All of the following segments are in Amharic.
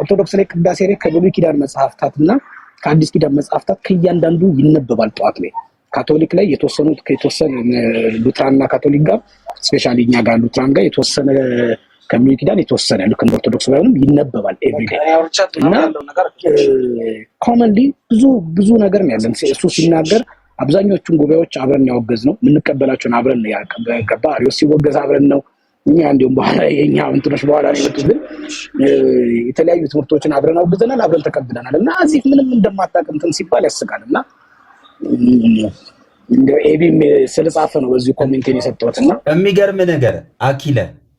ኦርቶዶክስ ላይ ቅዳሴ ላይ ከብሉይ ኪዳን መጽሐፍታትና ከአዲስ ኪዳን መጽሐፍታት ከእያንዳንዱ ይነበባል ጠዋት ላይ። ካቶሊክ ላይ የተወሰነ ሉትራንና ካቶሊክ ጋር ስፔሻሊ እኛ ጋር ሉትራን ጋር የተወሰነ ከብሉይ ኪዳን የተወሰነ ልክ እንደ ኦርቶዶክስ ባይሆንም ይነበባል ኤቭሪዴይ እና ኮመንሊ ብዙ ነገር ነው ያለን። እሱ ሲናገር አብዛኞቹን ጉባኤዎች አብረን ያወገዝ ነው የምንቀበላቸውን አብረን ያቀበ አሪዮስ ሲወገዝ አብረን ነው እኛ እንዲሁም በኋላ የኛ እንትኖች በኋላ ነው የመጡት ግን የተለያዩ ትምህርቶችን አብረን አውግዘናል አብረን ተቀብለናል እና እዚህ ምንም እንደማታውቅ እንትን ሲባል ያስቃልና እንደ ኤቢም ስለጻፈ ነው በዚህ ኮሜንቴን የሰጠሁትና የሚገርም ነገር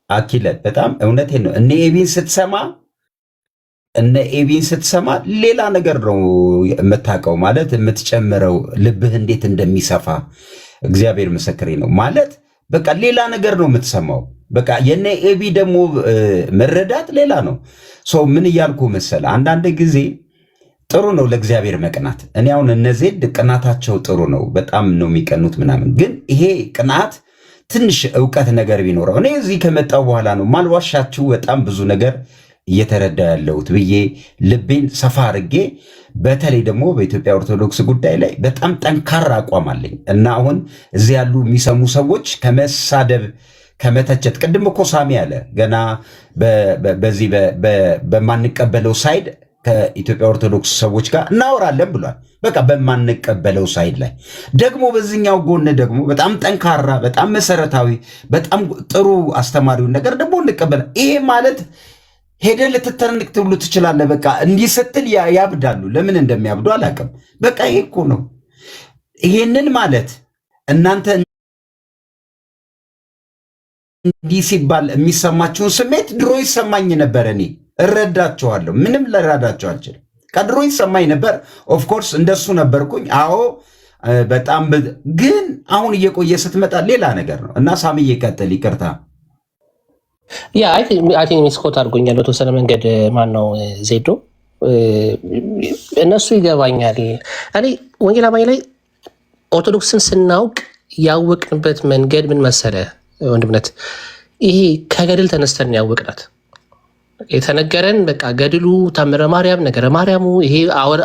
አኪለ በጣም እውነቴን ነው። እነ ኤቢን ስትሰማ ሌላ ነገር ነው የምታውቀው ማለት የምትጨምረው ልብህ እንዴት እንደሚሰፋ እግዚአብሔር ምስክሬ ነው ማለት በቃ ሌላ ነገር ነው የምትሰማው። በቃ የነ ኤቢ ደግሞ መረዳት ሌላ ነው። ሰው ምን እያልኩ መሰለ አንዳንድ ጊዜ ጥሩ ነው ለእግዚአብሔር መቅናት። እኔ አሁን እነዚህ ቅናታቸው ጥሩ ነው፣ በጣም ነው የሚቀኑት ምናምን። ግን ይሄ ቅናት ትንሽ እውቀት ነገር ቢኖረው እኔ እዚህ ከመጣው በኋላ ነው ማልዋሻችሁ በጣም ብዙ ነገር እየተረዳ ያለሁት ብዬ ልቤን ሰፋ አድርጌ በተለይ ደግሞ በኢትዮጵያ ኦርቶዶክስ ጉዳይ ላይ በጣም ጠንካራ አቋም አለኝ እና አሁን እዚህ ያሉ የሚሰሙ ሰዎች ከመሳደብ ከመተቸት ቅድም እኮ ሳሚ አለ ገና በዚህ በማንቀበለው ሳይድ ከኢትዮጵያ ኦርቶዶክስ ሰዎች ጋር እናወራለን ብሏል። በቃ በማንቀበለው ሳይድ ላይ ደግሞ በዚህኛው ጎን ደግሞ በጣም ጠንካራ በጣም መሰረታዊ በጣም ጥሩ አስተማሪውን ነገር ደግሞ እንቀበል። ይሄ ማለት ሄደህ ልትተርንክ ትብሉ ትችላለህ። በቃ እንዲህ ስትል ያብዳሉ። ለምን እንደሚያብዱ አላውቅም። በቃ ይሄ እኮ ነው። ይሄንን ማለት እናንተ እንዲህ ሲባል የሚሰማችሁን ስሜት ድሮ ይሰማኝ ነበር። እኔ እረዳቸዋለሁ። ምንም ልረዳቸው አልችልም። ከድሮ ይሰማኝ ነበር። ኦፍኮርስ እንደሱ ነበርኩኝ። አዎ በጣም ግን አሁን እየቆየ ስትመጣ ሌላ ነገር ነው እና ሳሚ ይቀጥል። ይቅርታ አይ ቲንክ ሚስኮት አድርጎኛል በተወሰነ መንገድ። ማን ነው ዜዶ እነሱ ይገባኛል። እኔ ወንጌል አማኝ ላይ ኦርቶዶክስን ስናውቅ ያወቅንበት መንገድ ምን መሰለ ወንድምነት፣ ይሄ ከገድል ተነስተን ያወቅናት የተነገረን በቃ ገድሉ ታምረ ማርያም ነገረ ማርያሙ ይሄ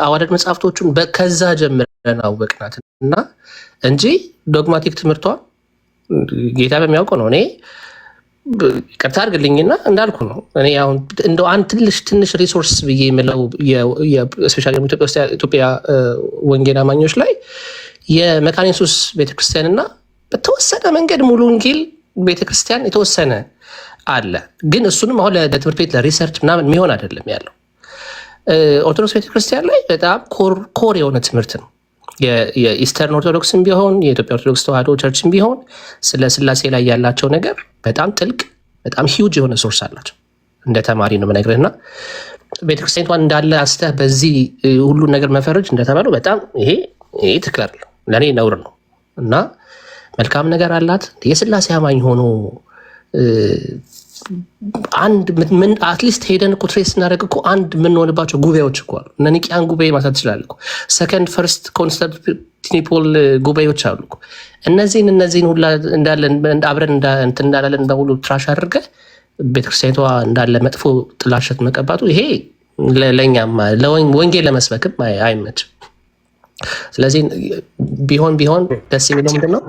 አዋደድ መጽሐፍቶቹን ከዛ ጀምረን አወቅናት እና እንጂ ዶግማቲክ ትምህርቷ ጌታ በሚያውቀው ነው። እኔ ይቅርታ አድርግልኝና እንዳልኩ ነው። እኔ አሁን እንደው አንድ ትንሽ ሪሶርስ ብዬ የምለው ስፔሻሊ ኢትዮጵያ ወንጌል አማኞች ላይ የመካነ ኢየሱስ ቤተክርስቲያንና በተወሰነ መንገድ ሙሉ ወንጌል ቤተክርስቲያን የተወሰነ አለ። ግን እሱንም አሁን ለትምህርት ቤት ለሪሰርች ምናምን የሚሆን አይደለም ያለው። ኦርቶዶክስ ቤተክርስቲያን ላይ በጣም ኮር የሆነ ትምህርት ነው። የኢስተርን ኦርቶዶክስም ቢሆን የኢትዮጵያ ኦርቶዶክስ ተዋህዶ ቸርችም ቢሆን ስለ ስላሴ ላይ ያላቸው ነገር በጣም ጥልቅ በጣም ሂውጅ የሆነ ሶርስ አላቸው። እንደ ተማሪ ነው የምነግርህና ቤተክርስቲያኒቷን እንዳለ አስተህ በዚህ ሁሉን ነገር መፈረጅ እንደተባለው በጣም ይሄ ትክክል አይደለም፣ ለእኔ ነውር ነው እና መልካም ነገር አላት። የስላሴ አማኝ ሆኖ አንድ ምን አትሊስት ሄደን እኮ ትሬስ እናደርግ እኮ አንድ የምንሆንባቸው ጉባኤዎች እኮ አሉ። እነ ኒቅያን ጉባኤ ማሳት ትችላለህ እኮ። ሰከንድ ፈርስት ኮንስታንቲኖፕል ጉባኤዎች አሉ እኮ። እነዚህን ሁላ እንዳለን አብረን እንትን እንዳላለን በሙሉ ትራሽ አድርገህ ቤተክርስቲያኒቷ እንዳለ መጥፎ ጥላሸት መቀባቱ ይሄ ለእኛም ወንጌል ለመስበክም አይመችም። ስለዚህ ቢሆን ደስ የሚለው ምንድን ነው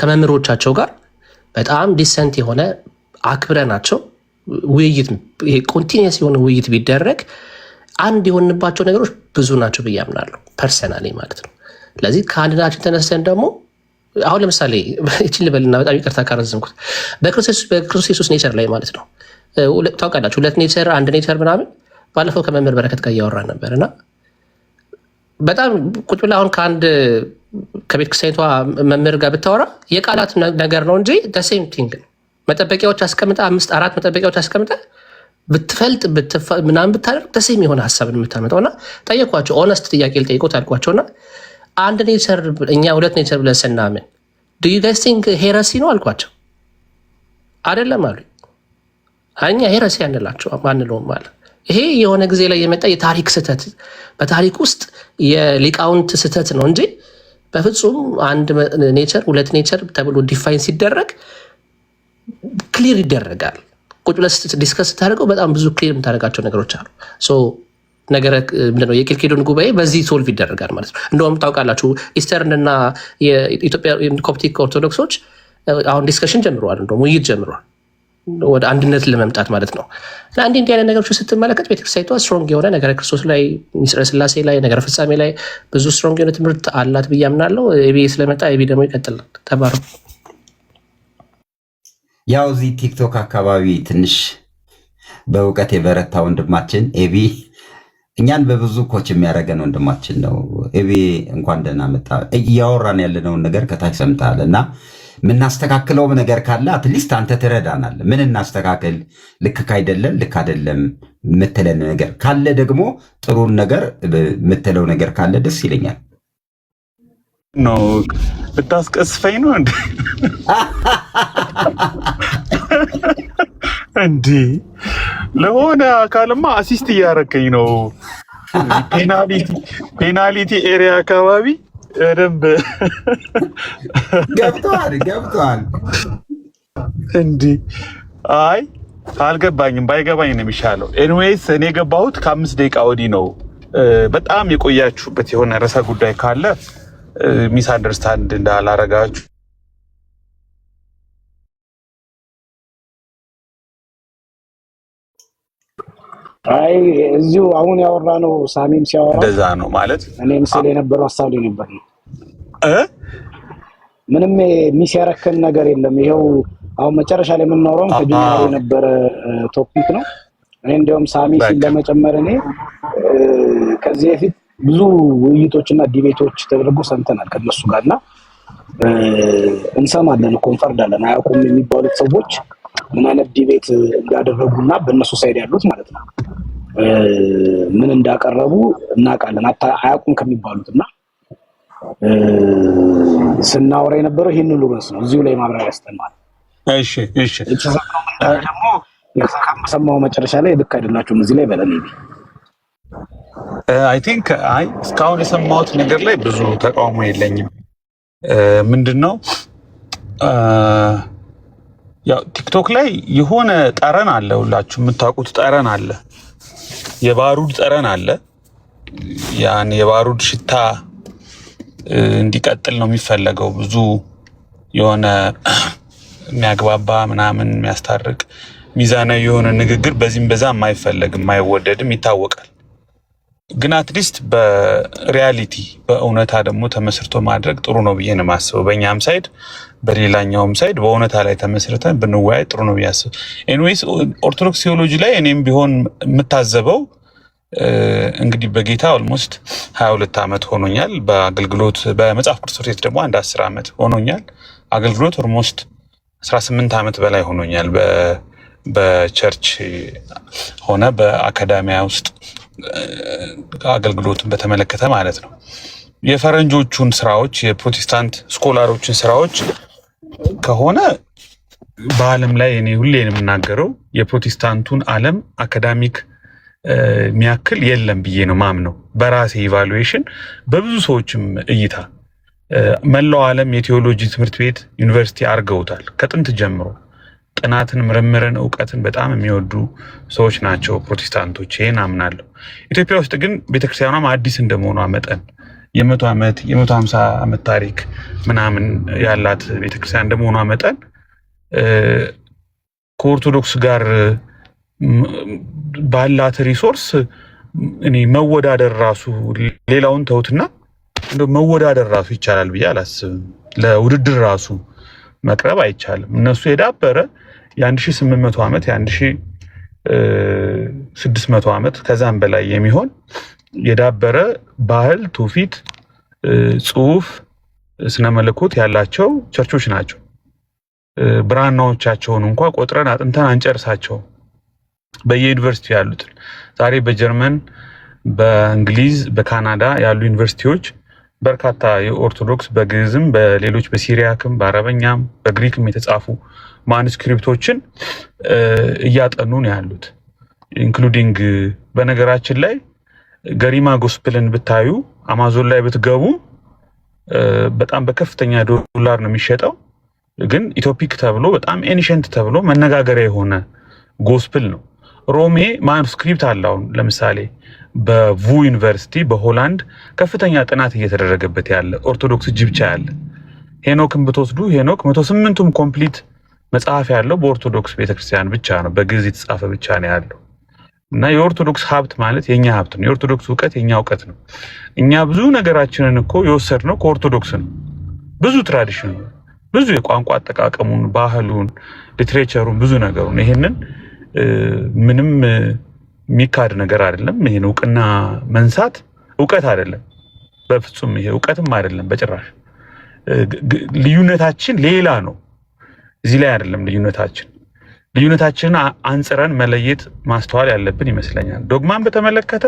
ከመምህሮቻቸው ጋር በጣም ዲሰንት የሆነ አክብረናቸው ውይይት ኮንቲኒየስ የሆነ ውይይት ቢደረግ አንድ የሆንባቸው ነገሮች ብዙ ናቸው ብዬ አምናለሁ፣ ፐርሰናሊ ማለት ነው። ስለዚህ ከአንድናችን ተነስተን ደግሞ አሁን ለምሳሌ ይህችን ልበልና በጣም ይቅርታ ካረዘምኩት በክርስቶስ ኢየሱስ ኔቸር ላይ ማለት ነው ታውቃላችሁ፣ ሁለት ኔቸር አንድ ኔቸር ምናምን ባለፈው ከመምህር በረከት ጋር እያወራን ነበር እና በጣም ቁጭ ብላ አሁን ከቤተ ክርስቲያኒቷ መምህር ጋር ብታወራ የቃላት ነገር ነው እንጂ ሴም ቲንግ ነው። መጠበቂያዎች አስቀምጠ 5-4 መጠበቂያዎች አስቀምጠ ብትፈልጥ ምናምን ብታደርግ ሴም የሆነ ሀሳብን የምታመጣው እና ጠየኳቸው። ኦነስት ጥያቄ ልጠይቆት አልኳቸውና አንድ ኔቸር እኛ ሁለት ኔቸር ብለን ስናምን ዱ ዩ ጋይስ ቲንክ ሄረሲ ነው አልኳቸው። አይደለም አሉ። እኛ ሄረሲ አንላቸው ማንለውም አለ። ይሄ የሆነ ጊዜ ላይ የመጣ የታሪክ ስህተት በታሪክ ውስጥ የሊቃውንት ስህተት ነው እንጂ በፍጹም አንድ ኔቸር ሁለት ኔቸር ተብሎ ዲፋይን ሲደረግ ክሊር ይደረጋል። ቁጭ ብለህ ዲስከስ ስታደርገው በጣም ብዙ ክሊር የምታደርጋቸው ነገሮች አሉ። ነገረ ምንድነው የኬልኬዶን ጉባኤ በዚህ ሶልቭ ይደረጋል ማለት ነው። እንደውም ታውቃላችሁ ኢስተርን እና የኢትዮጵያ ኮፕቲክ ኦርቶዶክሶች አሁን ዲስከሽን ጀምረዋል፣ እንደውም ውይይት ጀምረዋል ወደ አንድነት ለመምጣት ማለት ነው። እና እንዲህ አይነት ነገሮች ስትመለከት ቤተክርስቲያኒቷ ስትሮንግ የሆነ ነገረ ክርስቶስ ላይ፣ ሚስጥረ ስላሴ ላይ፣ ነገረ ፍጻሜ ላይ ብዙ ስትሮንግ የሆነ ትምህርት አላት ብዬ አምናለሁ። ኤቢ ስለመጣ ኤቢ ደግሞ ይቀጥል። ተባረኩ። ያው እዚህ ቲክቶክ አካባቢ ትንሽ በእውቀት የበረታ ወንድማችን ኤቢ እኛን በብዙ ኮች የሚያደርገን ወንድማችን ነው። ኤቢ እንኳን ደህና መጣ። እያወራን ያለነውን ነገር ከታች ሰምተሃል እና የምናስተካክለውም ነገር ካለ አትሊስት አንተ ትረዳናል። ምን እናስተካክል፣ ልክ ካይደለም ልክ አይደለም የምትለን ነገር ካለ ደግሞ ጥሩን ነገር የምትለው ነገር ካለ ደስ ይለኛል። ነው ብታስቀስፈኝ ነው እንዴ? እንዴ ለሆነ አካልማ አሲስት እያረከኝ ነው። ፔናሊቲ ኤሪያ አካባቢ በደንብ ገብቷል። እንዴ አይ አልገባኝም። ባይገባኝ ነው የሚሻለው። ኤኒዌይስ እኔ የገባሁት ከ5 ደቂቃ ወዲህ ነው። በጣም የቆያችሁበት የሆነ ርዕሰ ጉዳይ ካለ ሚስ አንደርስታንድ እንዳላረጋችሁ አይ እዚሁ አሁን ያወራ ነው። ሳሚም ሲያወራ እንደዛ ነው ማለት እኔም ስለ የነበረው ሀሳብ ላይ ነበር ነው። ምንም ሚስ ያረከን ነገር የለም። ይሄው አሁን መጨረሻ ላይ የምናወራው ከጅምሩ የነበረ ቶፒክ ነው። እኔ እንደውም ሳሚ ሲል ለመጨመር እኔ ከዚህ በፊት ብዙ ውይይቶችና ዲቤቶች ተደርጎ ሰምተናል ከነሱ ጋርና እንሰማለን፣ ኮንፈርዳለን። አያውቁም የሚባሉት ሰዎች ምን አይነት ዲቤት እንዳደረጉና በእነሱ ሳይድ ያሉት ማለት ነው ምን እንዳቀረቡ እናውቃለን። አያውቁም ከሚባሉትና ስናወራ የነበረው ይህን ሁሉ ርዕስ ነው። እዚሁ ላይ ማብራሪያ ያስተናል። እሺ ደግሞ ከሰማው መጨረሻ ላይ ልክ አይደላችሁም እዚህ ላይ በለን አይ ቲንክ እስካሁን የሰማሁት ነገር ላይ ብዙ ተቃውሞ የለኝም። ምንድነው ያው ቲክቶክ ላይ የሆነ ጠረን አለ፣ ሁላችሁ የምታውቁት ጠረን አለ፣ የባሩድ ጠረን አለ። ያን የባሩድ ሽታ እንዲቀጥል ነው የሚፈለገው። ብዙ የሆነ የሚያግባባ ምናምን የሚያስታርቅ ሚዛናዊ የሆነ ንግግር በዚህም በዛም አይፈለግም፣ አይወደድም፣ ይታወቃል። ግን አትሊስት በሪያሊቲ በእውነታ ደግሞ ተመስርቶ ማድረግ ጥሩ ነው ብዬ ነው የማስበው። በእኛም ሳይድ በሌላኛውም ሳይድ በእውነታ ላይ ተመስርተን ብንወያይ ጥሩ ነው ብዬ አስበው። ኤኒዌይስ ኦርቶዶክስ ቴዎሎጂ ላይ እኔም ቢሆን የምታዘበው እንግዲህ በጌታ ኦልሞስት 22 ዓመት ሆኖኛል። በአገልግሎት በመጽሐፍ ቅዱስ ትምህርት ቤት ደግሞ አንድ 10 ዓመት ሆኖኛል። አገልግሎት ኦልሞስት 18 ዓመት በላይ ሆኖኛል። በቸርች ሆነ በአካዳሚያ ውስጥ አገልግሎትን በተመለከተ ማለት ነው። የፈረንጆቹን ስራዎች የፕሮቴስታንት ስኮላሮችን ስራዎች ከሆነ በዓለም ላይ እኔ ሁሌ የምናገረው የፕሮቴስታንቱን ዓለም አካዳሚክ የሚያክል የለም ብዬ ነው ማምነው። በራሴ ኢቫሉዌሽን በብዙ ሰዎችም እይታ መላው ዓለም የቴዎሎጂ ትምህርት ቤት ዩኒቨርሲቲ አድርገውታል። ከጥንት ጀምሮ ጥናትን፣ ምርምርን፣ እውቀትን በጣም የሚወዱ ሰዎች ናቸው ፕሮቴስታንቶች። ይሄን አምናለሁ። ኢትዮጵያ ውስጥ ግን ቤተክርስቲያኗም አዲስ እንደመሆኗ መጠን የ100 ዓመት የ150 ዓመት ታሪክ ምናምን ያላት ቤተክርስቲያን እንደመሆኗ መጠን ከኦርቶዶክስ ጋር ባላት ሪሶርስ እኔ መወዳደር ራሱ ሌላውን ተውትና እንደው መወዳደር ራሱ ይቻላል ብዬ አላስብም። ለውድድር ራሱ መቅረብ አይቻልም። እነሱ የዳበረ የ1800 ዓመት የ1600 ዓመት ከዛም በላይ የሚሆን የዳበረ ባህል፣ ትውፊት፣ ጽሁፍ፣ ስነ መለኮት ያላቸው ቸርቾች ናቸው። ብራናዎቻቸውን እንኳ ቆጥረን አጥንተን አንጨርሳቸው። በየዩኒቨርሲቲ ያሉትን ዛሬ በጀርመን፣ በእንግሊዝ፣ በካናዳ ያሉ ዩኒቨርሲቲዎች በርካታ የኦርቶዶክስ በግዕዝም በሌሎች በሲሪያክም በአረበኛም በግሪክም የተጻፉ ማኑስክሪፕቶችን እያጠኑ ነው ያሉት። ኢንክሉዲንግ በነገራችን ላይ ገሪማ ጎስፕልን ብታዩ አማዞን ላይ ብትገቡ በጣም በከፍተኛ ዶላር ነው የሚሸጠው። ግን ኢትዮፒክ ተብሎ በጣም ኤንሸንት ተብሎ መነጋገሪያ የሆነ ጎስፕል ነው። ሮሜ ማኑስክሪፕት አለ። አሁን ለምሳሌ በቩ ዩኒቨርሲቲ በሆላንድ ከፍተኛ ጥናት እየተደረገበት ያለ ኦርቶዶክስ እጅ ብቻ ያለ ሄኖክን ብትወስዱ ሄኖክ 108ቱም ኮምፕሊት መጽሐፍ ያለው በኦርቶዶክስ ቤተክርስቲያን ብቻ ነው፣ በግዕዝ የተጻፈ ብቻ ነው ያለው። እና የኦርቶዶክስ ሀብት ማለት የኛ ሀብት ነው። የኦርቶዶክስ እውቀት የኛ እውቀት ነው። እኛ ብዙ ነገራችንን እኮ የወሰድነው ከኦርቶዶክስ ነው። ብዙ ትራዲሽን፣ ብዙ የቋንቋ አጠቃቀሙን፣ ባህሉን፣ ሊትሬቸሩን፣ ብዙ ነገሩን ይሄንን ምንም የሚካድ ነገር አይደለም። ይሄን እውቅና መንሳት እውቀት አይደለም በፍጹም። ይሄ እውቀትም አይደለም በጭራሽ። ልዩነታችን ሌላ ነው። እዚህ ላይ አይደለም ልዩነታችንን አንጽረን መለየት ማስተዋል ያለብን ይመስለኛል። ዶግማን በተመለከተ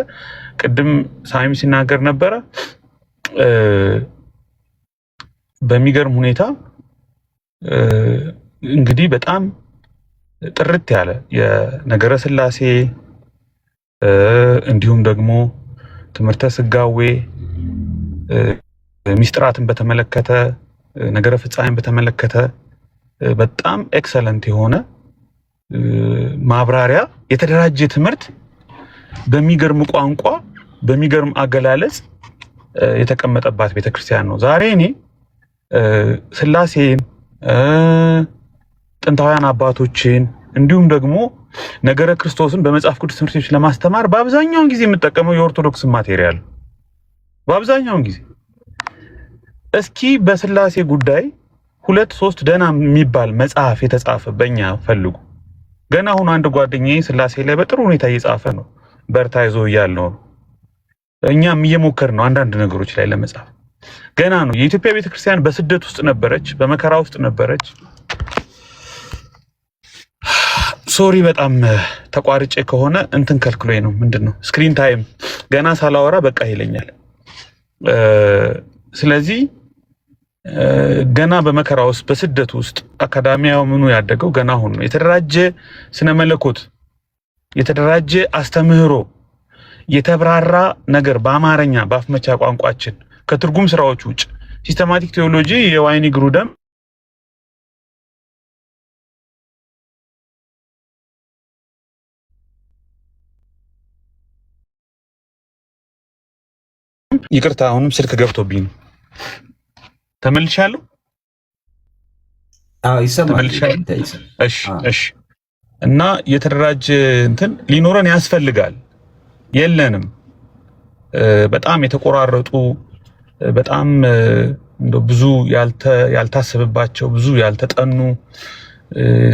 ቅድም ሳሚ ሲናገር ነበረ። በሚገርም ሁኔታ እንግዲህ በጣም ጥርት ያለ የነገረ ሥላሴ እንዲሁም ደግሞ ትምህርተ ስጋዌ ሚስጥራትን በተመለከተ ነገረ ፍጻሜን በተመለከተ በጣም ኤክሰለንት የሆነ ማብራሪያ፣ የተደራጀ ትምህርት በሚገርም ቋንቋ በሚገርም አገላለጽ የተቀመጠባት ቤተክርስቲያን ነው። ዛሬ እኔ ሥላሴን ጥንታውያን አባቶችን እንዲሁም ደግሞ ነገረ ክርስቶስን በመጽሐፍ ቅዱስ ትምህርት ቤቶች ለማስተማር በአብዛኛውን ጊዜ የምጠቀመው የኦርቶዶክስ ማቴሪያል በአብዛኛውን ጊዜ። እስኪ በሥላሴ ጉዳይ 2-3 ደህና የሚባል መጽሐፍ የተጻፈ በእኛ ፈልጉ። ገና አሁን አንድ ጓደኛዬ ሥላሴ ላይ በጥሩ ሁኔታ እየጻፈ ነው፣ በርታ ይዞ እያልነው ነው። እኛም እየሞከር ነው አንዳንድ ነገሮች ላይ ለመጻፍ ገና ነው። የኢትዮጵያ ቤተክርስቲያን በስደት ውስጥ ነበረች፣ በመከራ ውስጥ ነበረች። ሶሪ በጣም ተቋርጬ ከሆነ እንትን ከልክሎኝ ነው። ምንድነው ስክሪን ታይም ገና ሳላወራ በቃ ይለኛል። ስለዚህ ገና በመከራ ውስጥ በስደት ውስጥ አካዳሚያው ምኑ ያደገው ገና አሁን ነው። የተደራጀ ስነ መለኮት፣ የተደራጀ አስተምህሮ፣ የተብራራ ነገር በአማርኛ በአፍ መፍቻ ቋንቋችን ከትርጉም ስራዎች ውጭ ሲስተማቲክ ቴዎሎጂ የዋይኒ ግሩደም ይቅርታ፣ አሁንም ስልክ ገብቶብኝ ነው። ተመልሻለሁ። ይሰማል። እሺ። እና የተደራጀ እንትን ሊኖረን ያስፈልጋል። የለንም። በጣም የተቆራረጡ በጣም እንደው ብዙ ያልታሰበባቸው ብዙ ያልተጠኑ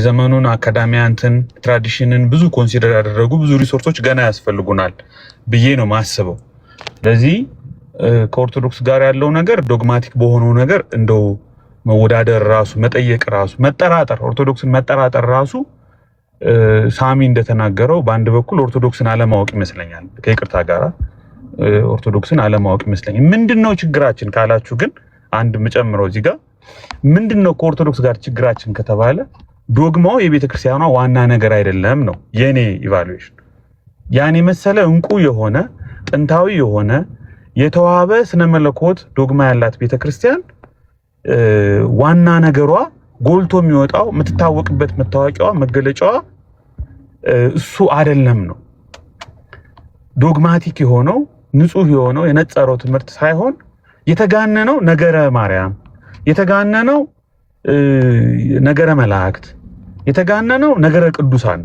ዘመኑን አካዳሚያ እንትን ትራዲሽንን ብዙ ኮንሲደር ያደረጉ ብዙ ሪሶርሶች ገና ያስፈልጉናል ብዬ ነው ማስበው። ስለዚህ ከኦርቶዶክስ ጋር ያለው ነገር ዶግማቲክ በሆነው ነገር እንደው መወዳደር ራሱ መጠየቅ ራሱ መጠራጠር ኦርቶዶክስን መጠራጠር ራሱ ሳሚ እንደተናገረው በአንድ በኩል ኦርቶዶክስን አለማወቅ ይመስለኛል። ከይቅርታ ጋር ኦርቶዶክስን አለማወቅ ይመስለኛል። ምንድነው ችግራችን ካላችሁ ግን አንድ የምጨምረው እዚህ ጋር ምንድነው ከኦርቶዶክስ ጋር ችግራችን ከተባለ ዶግማው የቤተክርስቲያኗ ዋና ነገር አይደለም ነው የኔ ኢቫሉዌሽን። ያን የመሰለ እንቁ የሆነ ጥንታዊ የሆነ የተዋበ ስነ መለኮት ዶግማ ያላት ቤተክርስቲያን ዋና ነገሯ ጎልቶ የሚወጣው የምትታወቅበት መታወቂያዋ መገለጫዋ እሱ አይደለም ነው። ዶግማቲክ የሆነው ንጹህ የሆነው የነጸረው ትምህርት ሳይሆን የተጋነነው ነገረ ማርያም፣ የተጋነነው ነገረ መላእክት፣ የተጋነነው ነገረ ቅዱሳን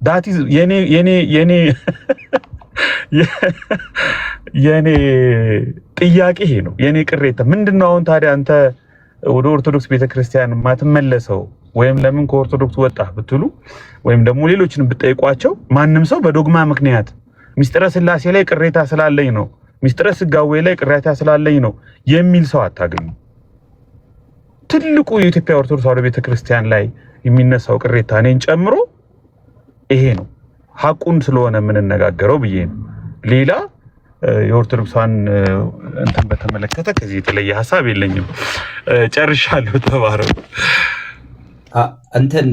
ዳት ኢዝ የኔ ጥያቄ ይሄ ነው። የኔ ቅሬታ ምንድነው? አሁን ታዲያ አንተ ወደ ኦርቶዶክስ ቤተክርስቲያን ማትመለሰው ወይም ለምን ከኦርቶዶክስ ወጣ ብትሉ ወይም ደግሞ ሌሎችን ብትጠይቋቸው ማንም ሰው በዶግማ ምክንያት ሚስጥረ ሥላሴ ላይ ቅሬታ ስላለኝ ነው፣ ሚስጥረ ስጋዌ ላይ ቅሬታ ስላለኝ ነው የሚል ሰው አታገኙ። ትልቁ የኢትዮጵያ ኦርቶዶክስ ተዋሕዶ ቤተክርስቲያን ላይ የሚነሳው ቅሬታ እኔን ጨምሮ ይሄ ነው። ሐቁን ስለሆነ የምንነጋገረው ብዬ ነው። ሌላ የኦርቶዶክሳን እንትን በተመለከተ ከዚህ የተለየ ሐሳብ የለኝም። ጨርሻለሁ። ተባረኩ። እንትን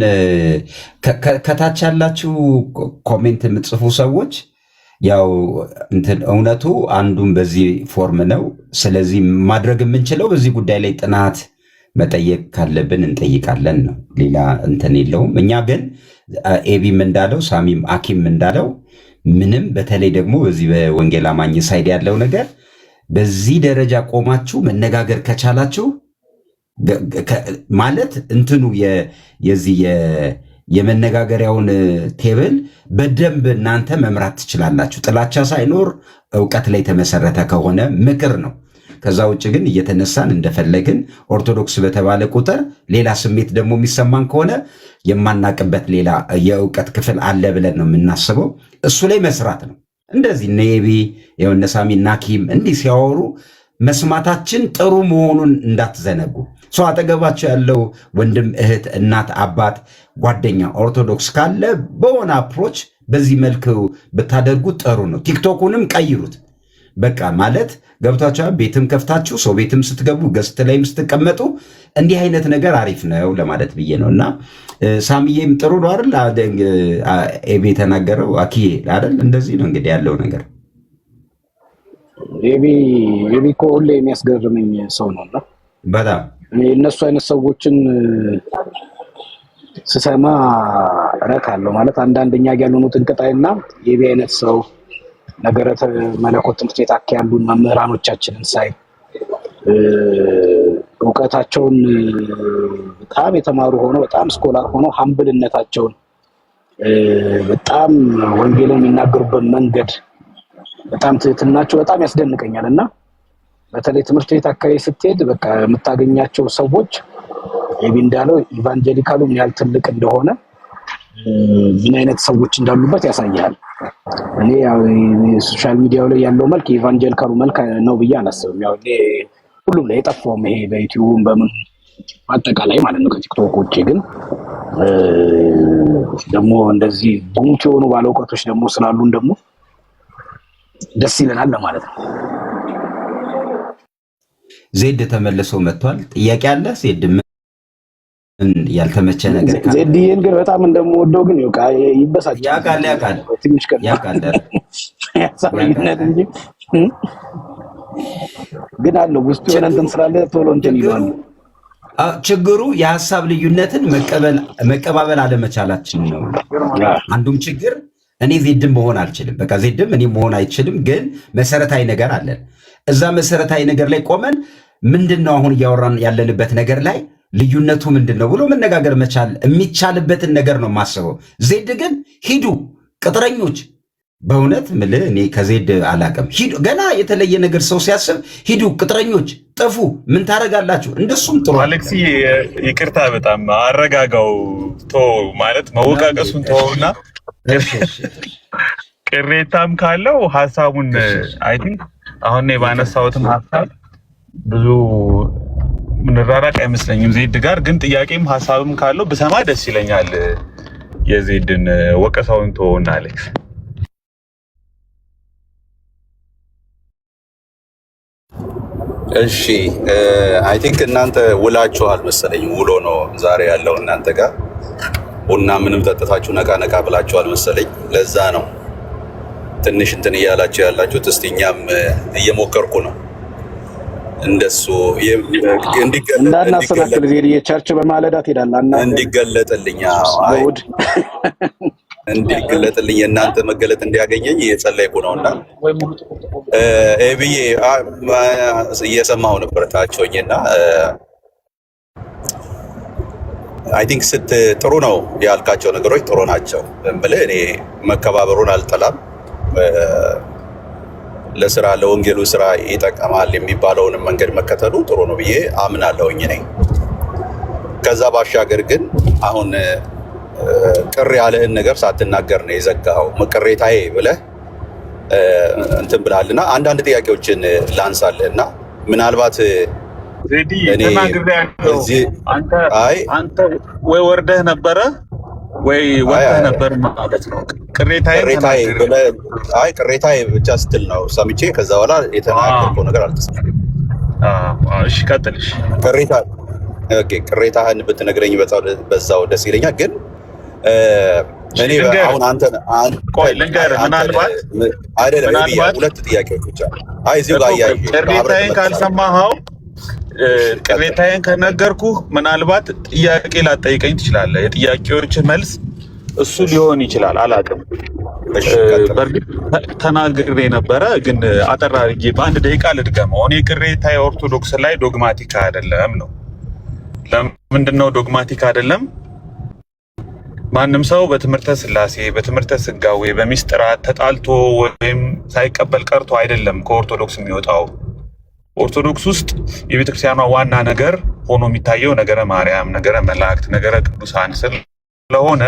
ከታች ያላችሁ ኮሜንት የምትጽፉ ሰዎች ያው እንትን እውነቱ አንዱን በዚህ ፎርም ነው። ስለዚህ ማድረግ የምንችለው በዚህ ጉዳይ ላይ ጥናት መጠየቅ ካለብን እንጠይቃለን ነው። ሌላ እንትን የለውም። እኛ ግን ኤቢም እንዳለው ሳሚም አኪም እንዳለው ምንም በተለይ ደግሞ በዚህ በወንጌል አማኝ ሳይድ ያለው ነገር በዚህ ደረጃ ቆማችሁ መነጋገር ከቻላችሁ ማለት እንትኑ የዚህ የመነጋገሪያውን ቴብል በደንብ እናንተ መምራት ትችላላችሁ። ጥላቻ ሳይኖር እውቀት ላይ የተመሰረተ ከሆነ ምክር ነው። ከዛ ውጭ ግን እየተነሳን እንደፈለግን ኦርቶዶክስ በተባለ ቁጥር ሌላ ስሜት ደግሞ የሚሰማን ከሆነ የማናቅበት ሌላ የእውቀት ክፍል አለ ብለን ነው የምናስበው። እሱ ላይ መስራት ነው። እንደዚህ ነቢ የወነሳሚ ናኪም እንዲህ ሲያወሩ መስማታችን ጥሩ መሆኑን እንዳትዘነጉ። ሰው አጠገባቸው ያለው ወንድም፣ እህት፣ እናት፣ አባት፣ ጓደኛ ኦርቶዶክስ ካለ በሆነ አፕሮች በዚህ መልክ ብታደርጉት ጥሩ ነው። ቲክቶኩንም ቀይሩት። በቃ ማለት ገብታችሁ ቤትም ከፍታችሁ ሰው ቤትም ስትገቡ ገስት ላይም ስትቀመጡ እንዲህ አይነት ነገር አሪፍ ነው ለማለት ብዬ ነው። እና ሳሚዬም ጥሩ ነው አይደል? ኤቢ የተናገረው አኪዬ አይደል? እንደዚህ ነው እንግዲህ ያለው ነገር። ኤቢ እኮ ሁሌ የሚያስገርመኝ ሰው ነውና በጣም እነሱ አይነት ሰዎችን ስሰማ እረካለሁ። ማለት አንዳንደኛ ያልሆኑትን ቅጣይና ኤቢ አይነት ሰው ነገረ መለኮት ትምህርት ቤት አካ ያሉን መምህራኖቻችንን ሳይ እውቀታቸውን በጣም የተማሩ ሆነው በጣም ስኮላር ሆነው ሀምብልነታቸውን በጣም ወንጌልን የሚናገሩበት መንገድ በጣም ትህትናቸው በጣም ያስደንቀኛል። እና በተለይ ትምህርት ቤት አካባቢ ስትሄድ በቃ የምታገኛቸው ሰዎች ኤቢ እንዳለው ኢቫንጀሊካሉ ምን ያህል ትልቅ እንደሆነ ምን አይነት ሰዎች እንዳሉበት ያሳያል። እኔ ያው ሶሻል ሚዲያው ላይ ያለው መልክ ኢቫንጀሊካሉ መልክ ነው ብዬ አላስብም። ያው ሁሉም ላይ የጠፋውም ይሄ በዩቲዩብም በምን አጠቃላይ ማለት ነው ከቲክቶክ ውጭ። ግን ደግሞ እንደዚህ ጉምቱ የሆኑ ባለእውቀቶች ደግሞ ስላሉን ደግሞ ደስ ይለናል ለማለት ነው። ዜድ ተመልሶ መጥቷል። ጥያቄ አለ ዜድ? ምን ያልተመቸ ነገር ካለ ዜድዬን ግን በጣም እንደምወደው ግን ይበሳጫል። ያውቃል ትንሽ ቀን ያሳየናል እንጂ ግን አለው ውስጡ የሆነ እንትን ስላለ ቶሎ እንትን ይላል። ችግሩ የሀሳብ ልዩነትን መቀባበል አለመቻላችን ነው አንዱም ችግር። እኔ ዜድም መሆን አልችልም፣ በቃ ዜድም እኔ መሆን አይችልም። ግን መሰረታዊ ነገር አለን። እዛ መሰረታዊ ነገር ላይ ቆመን ምንድን ነው አሁን እያወራን ያለንበት ነገር ላይ ልዩነቱ ምንድን ነው ብሎ መነጋገር መቻል የሚቻልበትን ነገር ነው የማስበው። ዜድ ግን ሂዱ ቅጥረኞች፣ በእውነት ምልህ እኔ ከዜድ አላቅም። ሂዱ ገና የተለየ ነገር ሰው ሲያስብ ሂዱ ቅጥረኞች፣ ጥፉ፣ ምን ታደርጋላችሁ? እንደሱም ጥሩ አሌክሲ፣ ይቅርታ በጣም አረጋጋው። ማለት መወቃቀሱን ተወውና ቅሬታም ካለው ሀሳቡን አይ ቲንክ አሁን ባነሳሁትም ሀሳብ ብዙ ምንራራቅ አይመስለኝም ዜድ ጋር። ግን ጥያቄም ሀሳብም ካለው ብሰማ ደስ ይለኛል። የዜድን ወቀሳውን ተወውና አሌክስ። እሺ አይ ቲንክ እናንተ ውላችኋል መሰለኝ። ውሎ ነው ዛሬ ያለው እናንተ ጋር ቡና ምንም ጠጥታችሁ ነቃ ነቃ ብላችኋል መሰለኝ። ለዛ ነው ትንሽ እንትን እያላችሁ ያላችሁት። እስቲ እኛም እየሞከርኩ ነው እንደሱ እንዳናሰናክል ዜድ የቸርች በማለዳ ትሄዳለህ እንዲገለጥልኝ እንዲገለጥልኝ የእናንተ መገለጥ እንዲያገኘኝ እየጸለይኩ ነውና ብዬ እየሰማሁ ነበር ታቸውኝና አይ ቲንክ ጥሩ ነው ያልካቸው ነገሮች ጥሩ ናቸው። እምልህ እኔ መከባበሩን አልጠላም። ለስራ ለወንጌሉ ስራ ይጠቀማል የሚባለውን መንገድ መከተሉ ጥሩ ነው ብዬ አምናለሁኝ ነኝ። ከዛ ባሻገር ግን አሁን ቅር ያለህን ነገር ሳትናገር ነው የዘጋኸው። ቅሬታዬ ብለህ እንትን ብለሃልና አንዳንድ ጥያቄዎችን ላንሳልህና ምናልባት አንተ ወይ ወርደህ ነበረ ወይ ወጥተህ ነበር ማለት ነው። ቅሬታዬ ብቻ ስትል ነው ሰምቼ ከዛ በኋላ የተናገርከው ነገር አልተሰማኝም። እሺ ቀጥልሽ። ቅሬታህን ብትነግረኝ በዛው ደስ ይለኛል። ግን እኔ አሁን አንተ ልንገርህ፣ ምናልባት ሁለት ጥያቄዎች ብቻ እዚሁ ጋር ቅሬታዬን ካልሰማኸው ቅሬታዬን ከነገርኩህ ምናልባት ጥያቄ ላጠይቀኝ ትችላለህ። የጥያቄዎች መልስ እሱ ሊሆን ይችላል አላውቅም። በእርግጥ ተናግሬ ነበረ፣ ግን አጠር አድርጌ በአንድ ደቂቃ ልድገመው። እኔ ቅሬታ የኦርቶዶክስ ላይ ዶግማቲክ አይደለም ነው። ለምንድነው ዶግማቲክ አይደለም? ማንም ሰው በትምህርተ ሥላሴ በትምህርተ ሥጋዌ በሚስጥራት ተጣልቶ ወይም ሳይቀበል ቀርቶ አይደለም ከኦርቶዶክስ የሚወጣው። ኦርቶዶክስ ውስጥ የቤተክርስቲያኗ ዋና ነገር ሆኖ የሚታየው ነገረ ማርያም፣ ነገረ መላእክት፣ ነገረ ቅዱሳን ስለሆነ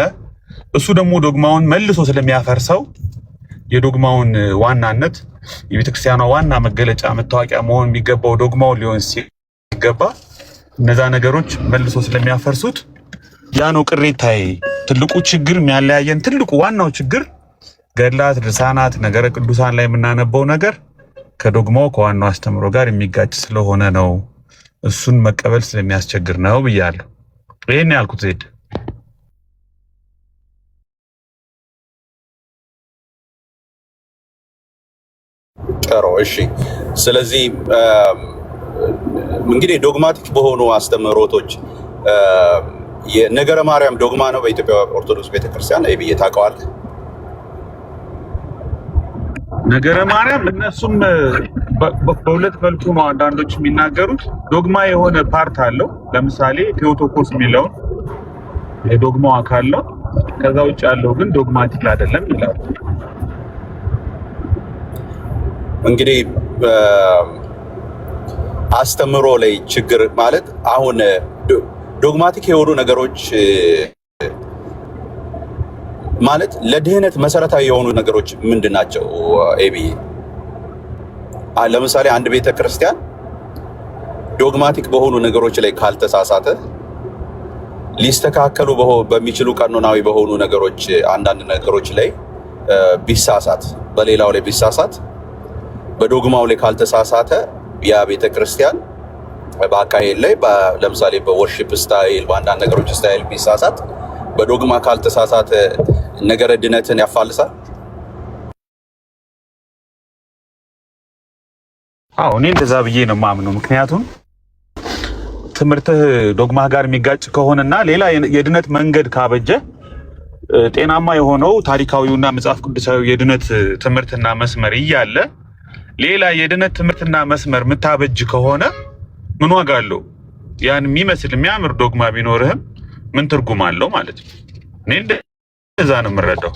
እሱ ደግሞ ዶግማውን መልሶ ስለሚያፈርሰው የዶግማውን ዋናነት የቤተክርስቲያኗ ዋና መገለጫ መታወቂያ መሆን የሚገባው ዶግማውን ሊሆን ሲገባ እነዛ ነገሮች መልሶ ስለሚያፈርሱት ያ ነው ቅሬታዬ። ትልቁ ችግር የሚያለያየን ትልቁ ዋናው ችግር ገድላት፣ ድርሳናት፣ ነገረ ቅዱሳን ላይ የምናነበው ነገር ከዶግማው ከዋናው አስተምሮ ጋር የሚጋጭ ስለሆነ ነው። እሱን መቀበል ስለሚያስቸግር ነው ብያለሁ። ይሄን ያልኩት ዜድ። ጥሩ እሺ። ስለዚህ እንግዲህ ዶግማቲክ በሆኑ አስተምህሮቶች የነገረ ማርያም ዶግማ ነው በኢትዮጵያ ኦርቶዶክስ ቤተክርስቲያን ላይ ብዬ ታውቀዋለህ? ነገረ ማርያም እነሱም በሁለት መልኩ ነው አንዳንዶች የሚናገሩት። ዶግማ የሆነ ፓርት አለው። ለምሳሌ ቴዎቶኮስ የሚለው የዶግማው አካል ነው። ከዛ ውጭ ያለው ግን ዶግማቲክ አይደለም ይላሉ። እንግዲህ አስተምሮ ላይ ችግር ማለት አሁን ዶግማቲክ የሆኑ ነገሮች ማለት ለድህነት መሰረታዊ የሆኑ ነገሮች ምንድን ናቸው? ኤቢ ለምሳሌ አንድ ቤተ ክርስቲያን ዶግማቲክ በሆኑ ነገሮች ላይ ካልተሳሳተ ሊስተካከሉ በሚችሉ ቀኖናዊ በሆኑ ነገሮች አንዳንድ ነገሮች ላይ ቢሳሳት በሌላው ላይ ቢሳሳት በዶግማው ላይ ካልተሳሳተ ያ ቤተ ክርስቲያን በአካሄድ ላይ ለምሳሌ በወርሺፕ ስታይል በአንዳንድ ነገሮች ስታይል ቢሳሳት በዶግማ ካልተሳሳተ ነገረ ድነትን ያፋልሳል። አዎ እኔ እንደዛ ብዬ ነው የማምነው። ምክንያቱም ትምህርትህ ዶግማ ጋር የሚጋጭ ከሆነና ሌላ የድነት መንገድ ካበጀ ጤናማ የሆነው ታሪካዊውና መጽሐፍ ቅዱሳዊ የድነት ትምህርትና መስመር እያለ ሌላ የድነት ትምህርትና መስመር የምታበጅ ከሆነ ምን ዋጋ አለው? ያን የሚመስል የሚያምር ዶግማ ቢኖርህም ምን ትርጉም አለው ማለት ነው? እኔ እንደዛ ነው የምረዳው።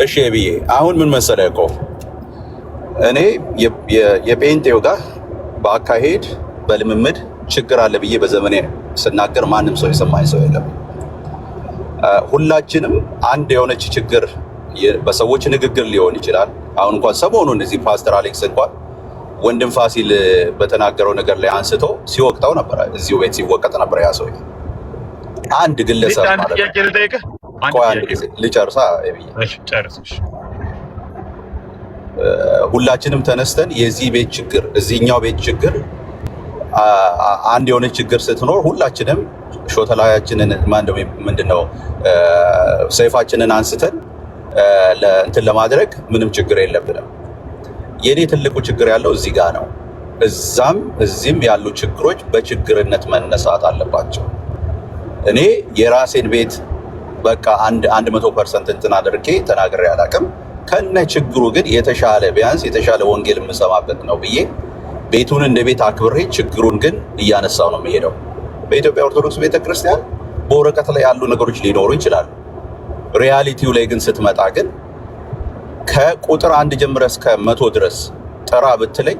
እሺ ብዬ አሁን ምን መሰለህ እኮ እኔ የጴንጤው ጋር በአካሄድ በልምምድ ችግር አለ ብዬ በዘመኔ ስናገር ማንም ሰው የሰማኝ ሰው የለም። ሁላችንም አንድ የሆነች ችግር በሰዎች ንግግር ሊሆን ይችላል። አሁን እንኳን ሰሞኑን እዚህ ፓስተር አሌክስ እንኳን ወንድም ፋሲል በተናገረው ነገር ላይ አንስቶ ሲወቅጠው ነበር። እዚሁ ቤት ሲወቀጥ ነበር ያ ሰው። አንድ ግለሰብ ማለት ነው። አንድ ጊዜ ልጨርሳ። እሺ ጨርስ። ሁላችንም ተነስተን የዚህ ቤት ችግር እዚህኛው ቤት ችግር አንድ የሆነ ችግር ስትኖር ሁላችንም ሾተላያችንን ምንድነው ሰይፋችንን አንስተን ለእንትን ለማድረግ ምንም ችግር የለብንም። የኔ ትልቁ ችግር ያለው እዚህ ጋር ነው። እዛም እዚህም ያሉ ችግሮች በችግርነት መነሳት አለባቸው። እኔ የራሴን ቤት በቃ 100% እንትን አድርጌ ተናግሬ አላውቅም። ከነ ችግሩ ግን የተሻለ ቢያንስ የተሻለ ወንጌል የምሰማበት ነው ብዬ ቤቱን እንደ ቤት አክብሬ ችግሩን ግን እያነሳው ነው የሚሄደው። በኢትዮጵያ ኦርቶዶክስ ቤተክርስቲያን በወረቀት ላይ ያሉ ነገሮች ሊኖሩ ይችላሉ። ሪያሊቲው ላይ ግን ስትመጣ ግን ከቁጥር 1 ጀምረ እስከ 100 ድረስ ጥራ ብትለኝ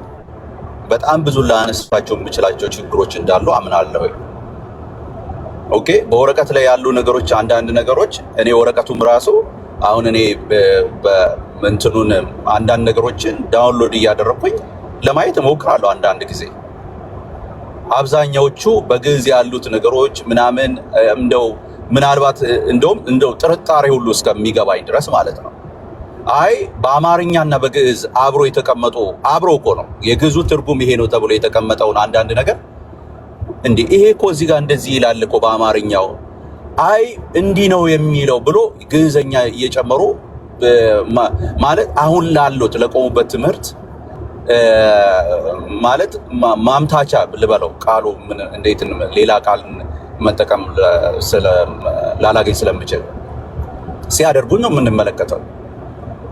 በጣም ብዙ ላነሳቸው የምችላቸው ችግሮች እንዳሉ አምናለሁ። ኦኬ፣ በወረቀት ላይ ያሉ ነገሮች አንዳንድ ነገሮች እኔ ወረቀቱም ራሱ አሁን እኔ በእንትኑን አንዳንድ ነገሮችን ዳውንሎድ እያደረኩኝ ለማየት እሞክራለሁ። አንዳንድ ጊዜ አብዛኛዎቹ በግዕዝ ያሉት ነገሮች ምናምን እንደው ምናልባት እንደው ጥርጣሬ ሁሉ እስከሚገባኝ ድረስ ማለት ነው። አይ በአማርኛና በግዕዝ አብሮ የተቀመጡ አብሮ እኮ ነው የግዕዙ ትርጉም ይሄ ነው ተብሎ የተቀመጠውን አንዳንድ ነገር እንዴ ይሄ እኮ እዚህ ጋር እንደዚህ ይላል እኮ በአማርኛው አይ እንዲህ ነው የሚለው ብሎ ግዕዘኛ እየጨመሩ ማለት አሁን ላሉት ለቆሙበት ትምህርት ማለት ማምታቻ ልበለው ቃሉ ምን እንዴት ሌላ ቃል መጠቀም ላላገኝ ስለምችል ሲያደርጉን ነው የምንመለከተው።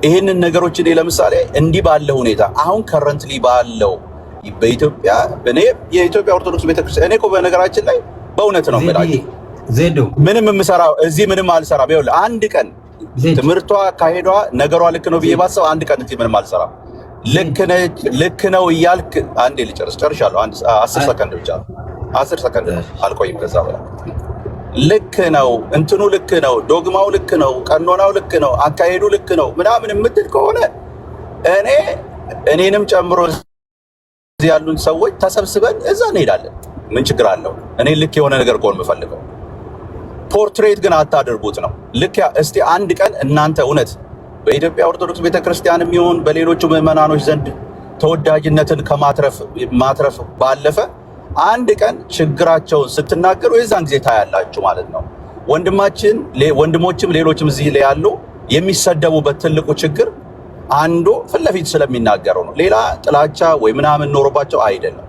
ይህንን ነገሮች እኔ ለምሳሌ እንዲህ ባለ ሁኔታ አሁን ከረንትሊ ባለው በኢትዮጵያ እኔ የኢትዮጵያ ኦርቶዶክስ ቤተክርስቲያን እኔ እኮ በነገራችን ላይ በእውነት ነው የምላችሁ ዜዶ ምንም የምሰራው እዚህ ምንም አልሰራም። ይኸውልህ አንድ ቀን ትምህርቷ ካሄዷ ነገሯ ልክ ነው ብዬ ባሰብ አንድ ቀን እዚህ ምንም አልሰራም። ልክ ነው እያልክ አንዴ ጨርሻለሁ። 10 ሰከንድ ብቻ 10 ሰከንድ አልቆይም ከዛ በኋላ ልክ ነው እንትኑ ልክ ነው ዶግማው ልክ ነው ቀኖናው ልክ ነው አካሄዱ ልክ ነው ምናምን የምትል ከሆነ እኔንም ጨምሮ እዚህ ያሉን ሰዎች ተሰብስበን እዛ እንሄዳለን። ምን ችግር አለው? እኔ ልክ የሆነ ነገር እኮ ነው የምፈልገው። ፖርትሬት ግን አታደርጉት ነው ልክ። እስቲ አንድ ቀን እናንተ እውነት በኢትዮጵያ ኦርቶዶክስ ቤተክርስቲያንም ይሁን በሌሎቹ ምዕመናኖች ዘንድ ተወዳጅነትን ከማትረፍ ባለፈ አንድ ቀን ችግራቸውን ስትናገሩ የዛን ጊዜ ታያላችሁ ማለት ነው። ወንድሞችም ሌሎችም እዚህ ላይ ያሉ የሚሰደቡበት ትልቁ ችግር አንዱ ፊት ለፊት ስለሚናገረው ነው። ሌላ ጥላቻ ወይ ምናምን ኖሮባቸው አይደለም።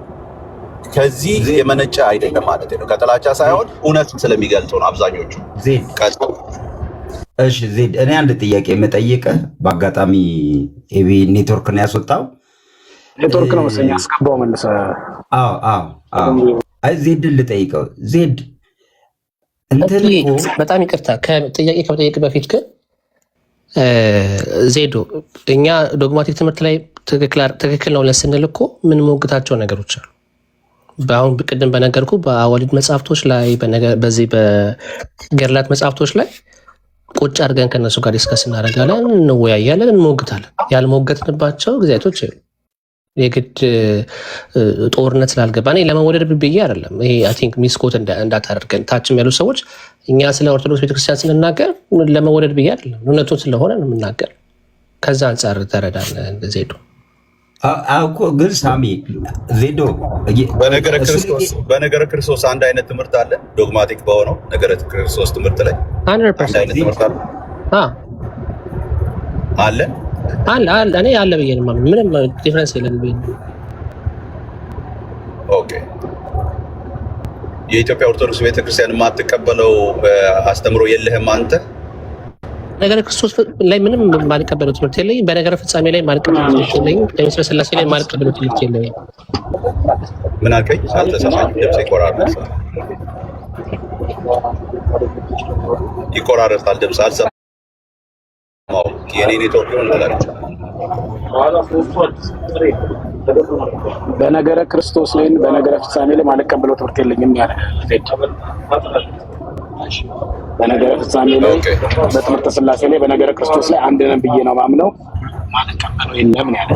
ከዚህ የመነጨ አይደለም ማለት ነው። ከጥላቻ ሳይሆን እውነት ስለሚገልጡ ነው አብዛኞቹ። እሺ ዜድ፣ እኔ አንድ ጥያቄ የምጠይቅህ በአጋጣሚ ኤቢ ኔትወርክ ነው ያስወጣው። ኔትወርክ ነው መሰለኝ ያስገባው መልሰህ። አይ ዜድን ልጠይቀው። ዜድ እንትን በጣም ይቅርታ ጥያቄ ከመጠየቅ በፊት ግን ዜዶ እኛ ዶግማቲክ ትምህርት ላይ ትክክል ነው ብለን ስንል እኮ ምን ሞግታቸው ነገሮች አሉ። በአሁን ቅድም በነገርኩ በአዋልድ መጽሐፍቶች ላይ በዚህ በገድላት መጽሐፍቶች ላይ ቁጭ አድርገን ከነሱ ጋር ዲስከስ እናደርጋለን፣ እንወያያለን፣ እንሞግታለን። ያልሞገትንባቸው ጊዜያቶች የግድ ጦርነት ስላልገባ እኔ ለመወደድ ብዬ አይደለም። ይሄ አይ ቲንክ ሚስኮት እንዳታደርገን ታችም ያሉ ሰዎች እኛ ስለ ኦርቶዶክስ ቤተክርስቲያን ስንናገር ለመወደድ ብዬ አይደለም፣ እውነቱን ስለሆነ ነው የምናገር። ከዛ አንጻር ተረዳን ዜዶ። እኮ ግን ሳሚ ዜዶ በነገረ ክርስቶስ አንድ አይነት ትምህርት አለ። ዶግማቲክ በሆነው ነገረ ክርስቶስ ትምህርት ላይ አንድ አይነት ትምህርት አለ አለ። እኔ አለ ብዬ ነው ምንም ዲፍረንስ የለም ብዬ ነው። ኦኬ የኢትዮጵያ ኦርቶዶክስ ቤተክርስቲያን የማትቀበለው አስተምሮ የለህም አንተ? ነገረ ክርስቶስ ላይ ምንም ማልቀበለው ትምህርት የለኝም። በነገረ ፍጻሜ ላይ ማልቀበለው ትምህርት የለኝም። በምስለ ስላሴ ላይ ማልቀበለው ትምህርት የለኝም። ምን አልከኝ? አልተሰማኝም። ድምጽ ይቆራረጣል። ድምጽ አልሰማሁም። የኔ ኔትወርክ ነው ትላለች። በነገረ ክርስቶስ ላይ በነገረ ፍጻሜ ላይ ማልቀበለው ትምህርት የለኝም ያለ በነገረ ፍጻሜ ላይ በትምህርተ ስላሴ ላይ በነገረ ክርስቶስ ላይ አንድ ነን ብዬ ነው ማምነው። ማልቀበለው የለም ያለ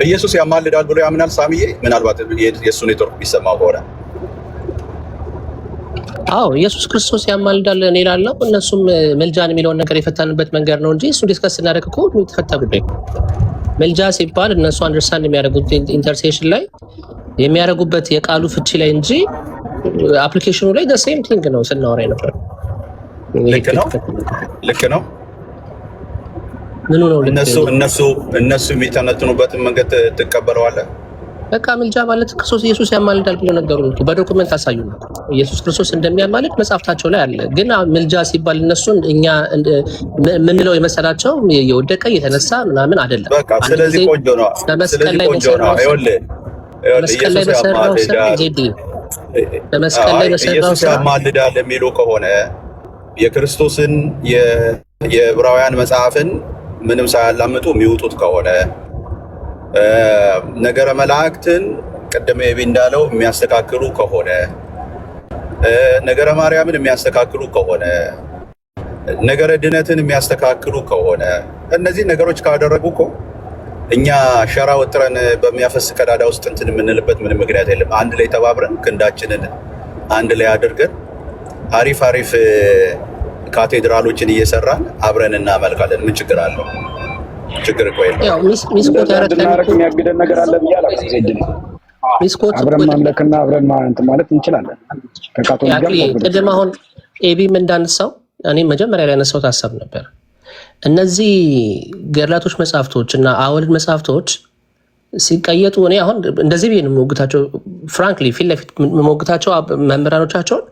ኢየሱስ ያማልዳል ብሎ ያምናል ሳሚዬ። ምናልባት የእሱ ኔትወርክ ቢሰማው ከሆነ አዎ ኢየሱስ ክርስቶስ ያማልዳል እኔ እላለሁ። እነሱም መልጃን የሚለውን ነገር የፈታንበት መንገድ ነው እንጂ እሱ ዲስከስ ስናደርግ እኮ የተፈታ ጉዳይ። መልጃ ሲባል እነሱ አንደርስታንድ የሚያደርጉት ኢንተርሴሽን ላይ የሚያደርጉበት የቃሉ ፍቺ ላይ እንጂ አፕሊኬሽኑ ላይ ሴም ቲንግ ነው ስናወራ ነበር። ልክ ነው። ምኑ ነው እነሱ የሚተነትኑበትን መንገድ ትቀበለዋለህ? በቃ ምልጃ ማለት ክርስቶስ ኢየሱስ ያማልዳል ብሎ ነገሩ ነው። በዶክመንት አሳዩ ነው ኢየሱስ ክርስቶስ እንደሚያማልድ መጽሐፍታቸው ላይ አለ። ግን ምልጃ ሲባል እነሱን እኛ ምንለው የመሰላቸው የወደቀ የተነሳ ምናምን አይደለም። በቃ ስለዚህ ቆንጆ ነው። በመስቀል ላይ በሰራው ኢየሱስ ያማልዳል የሚሉ ከሆነ የክርስቶስን የዕብራውያን መጽሐፍን ምንም ሳያላምጡ የሚውጡት ከሆነ ነገረ መላእክትን ቀደም ኤቢ እንዳለው የሚያስተካክሉ ከሆነ ነገረ ማርያምን የሚያስተካክሉ ከሆነ ነገረ ድነትን የሚያስተካክሉ ከሆነ እነዚህ ነገሮች ካደረጉ እኮ እኛ ሸራ ወጥረን በሚያፈስ ቀዳዳ ውስጥ እንትን የምንልበት ምንም ምክንያት የለም። አንድ ላይ ተባብረን ክንዳችንን አንድ ላይ አድርገን አሪፍ ካቴድራሎችን እየሰራን አብረን እናመልካለን። ምን ችግር አለው? ችግር እኮ የለም። ያው ሚስኮት ያረከናል የሚያግደን ነገር አለ ብዬ አላስብም። ሚስኮት አብረን ማምለክና አብረን ማለት እንችላለን። ከካቶሊክ ጋር ቅድም አሁን ኤቢም እንዳነሳው እኔ መጀመሪያ ላይ ያነሳሁት ሀሳብ ነበር። እነዚህ ገድላቶች መጽሐፍቶች እና አዋልድ መጽሐፍቶች ሲቀየጡ እኔ አሁን እንደዚህ ብዬ ነው የምሞግታቸው። ፍራንክሊ ፊት ለፊት የምሞግታቸው መምህራኖቻቸውን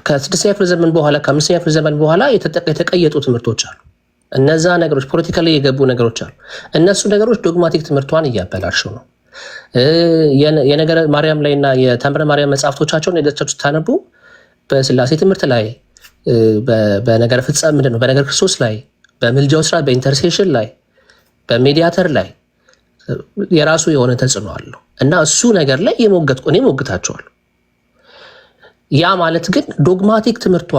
ከ6ኛ ክፍለ ዘመን በኋላ ከ5ኛ ክፍለ ዘመን በኋላ የተቀየጡ ትምህርቶች አሉ። እነዛ ነገሮች ፖለቲካ ላይ የገቡ ነገሮች አሉ። እነሱ ነገሮች ዶግማቲክ ትምህርቷን እያበላሹ ነው። የነገረ ማርያም ላይ እና የተምረ ማርያም መጽሐፍቶቻቸውን የደቻችሁ ስታነቡ በስላሴ ትምህርት ላይ በነገር ፍጻሜ ምንድን ነው በነገር ክርስቶስ ላይ በምልጃው ስርዓት በኢንተርሴሽን ላይ በሜዲያተር ላይ የራሱ የሆነ ተጽዕኖ አለው እና እሱ ነገር ላይ እኔ ሞግታቸዋለሁ። ያ ማለት ግን ዶግማቲክ ትምህርቷ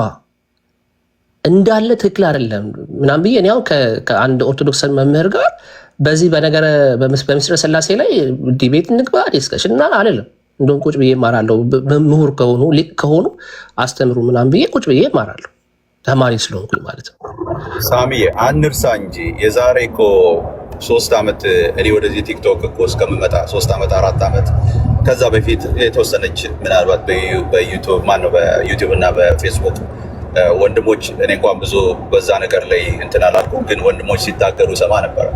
እንዳለ ትክክል አይደለም ምናምን ብዬ እኔ ያው ከአንድ ኦርቶዶክስ መምህር ጋር በዚህ በምስጢረ ስላሴ ላይ ዲቤት እንግባ ዲስከሽን እና አለለም። እንደውም ቁጭ ብዬ እማራለሁ። ምሁር ከሆኑ ሊቅ ከሆኑ አስተምሩ ምናምን ብዬ ቁጭ ብዬ እማራለሁ። ተማሪ ስለሆንኩኝ ማለት ነው። ሳሚዬ አንርሳ እንጂ የዛሬ እኮ 3 ዓመት እኔ ወደዚህ ቲክቶክ እኮ እስከምመጣ 3 ዓመት 4 ዓመት ከዛ በፊት የተወሰነች ምናልባት በዩቲዩብ እና በፌስቡክ ወንድሞች እኔ እንኳን ብዙ በዛ ነገር ላይ እንትን አላልኩም፣ ግን ወንድሞች ሲታገሩ ሰማ ነበረ።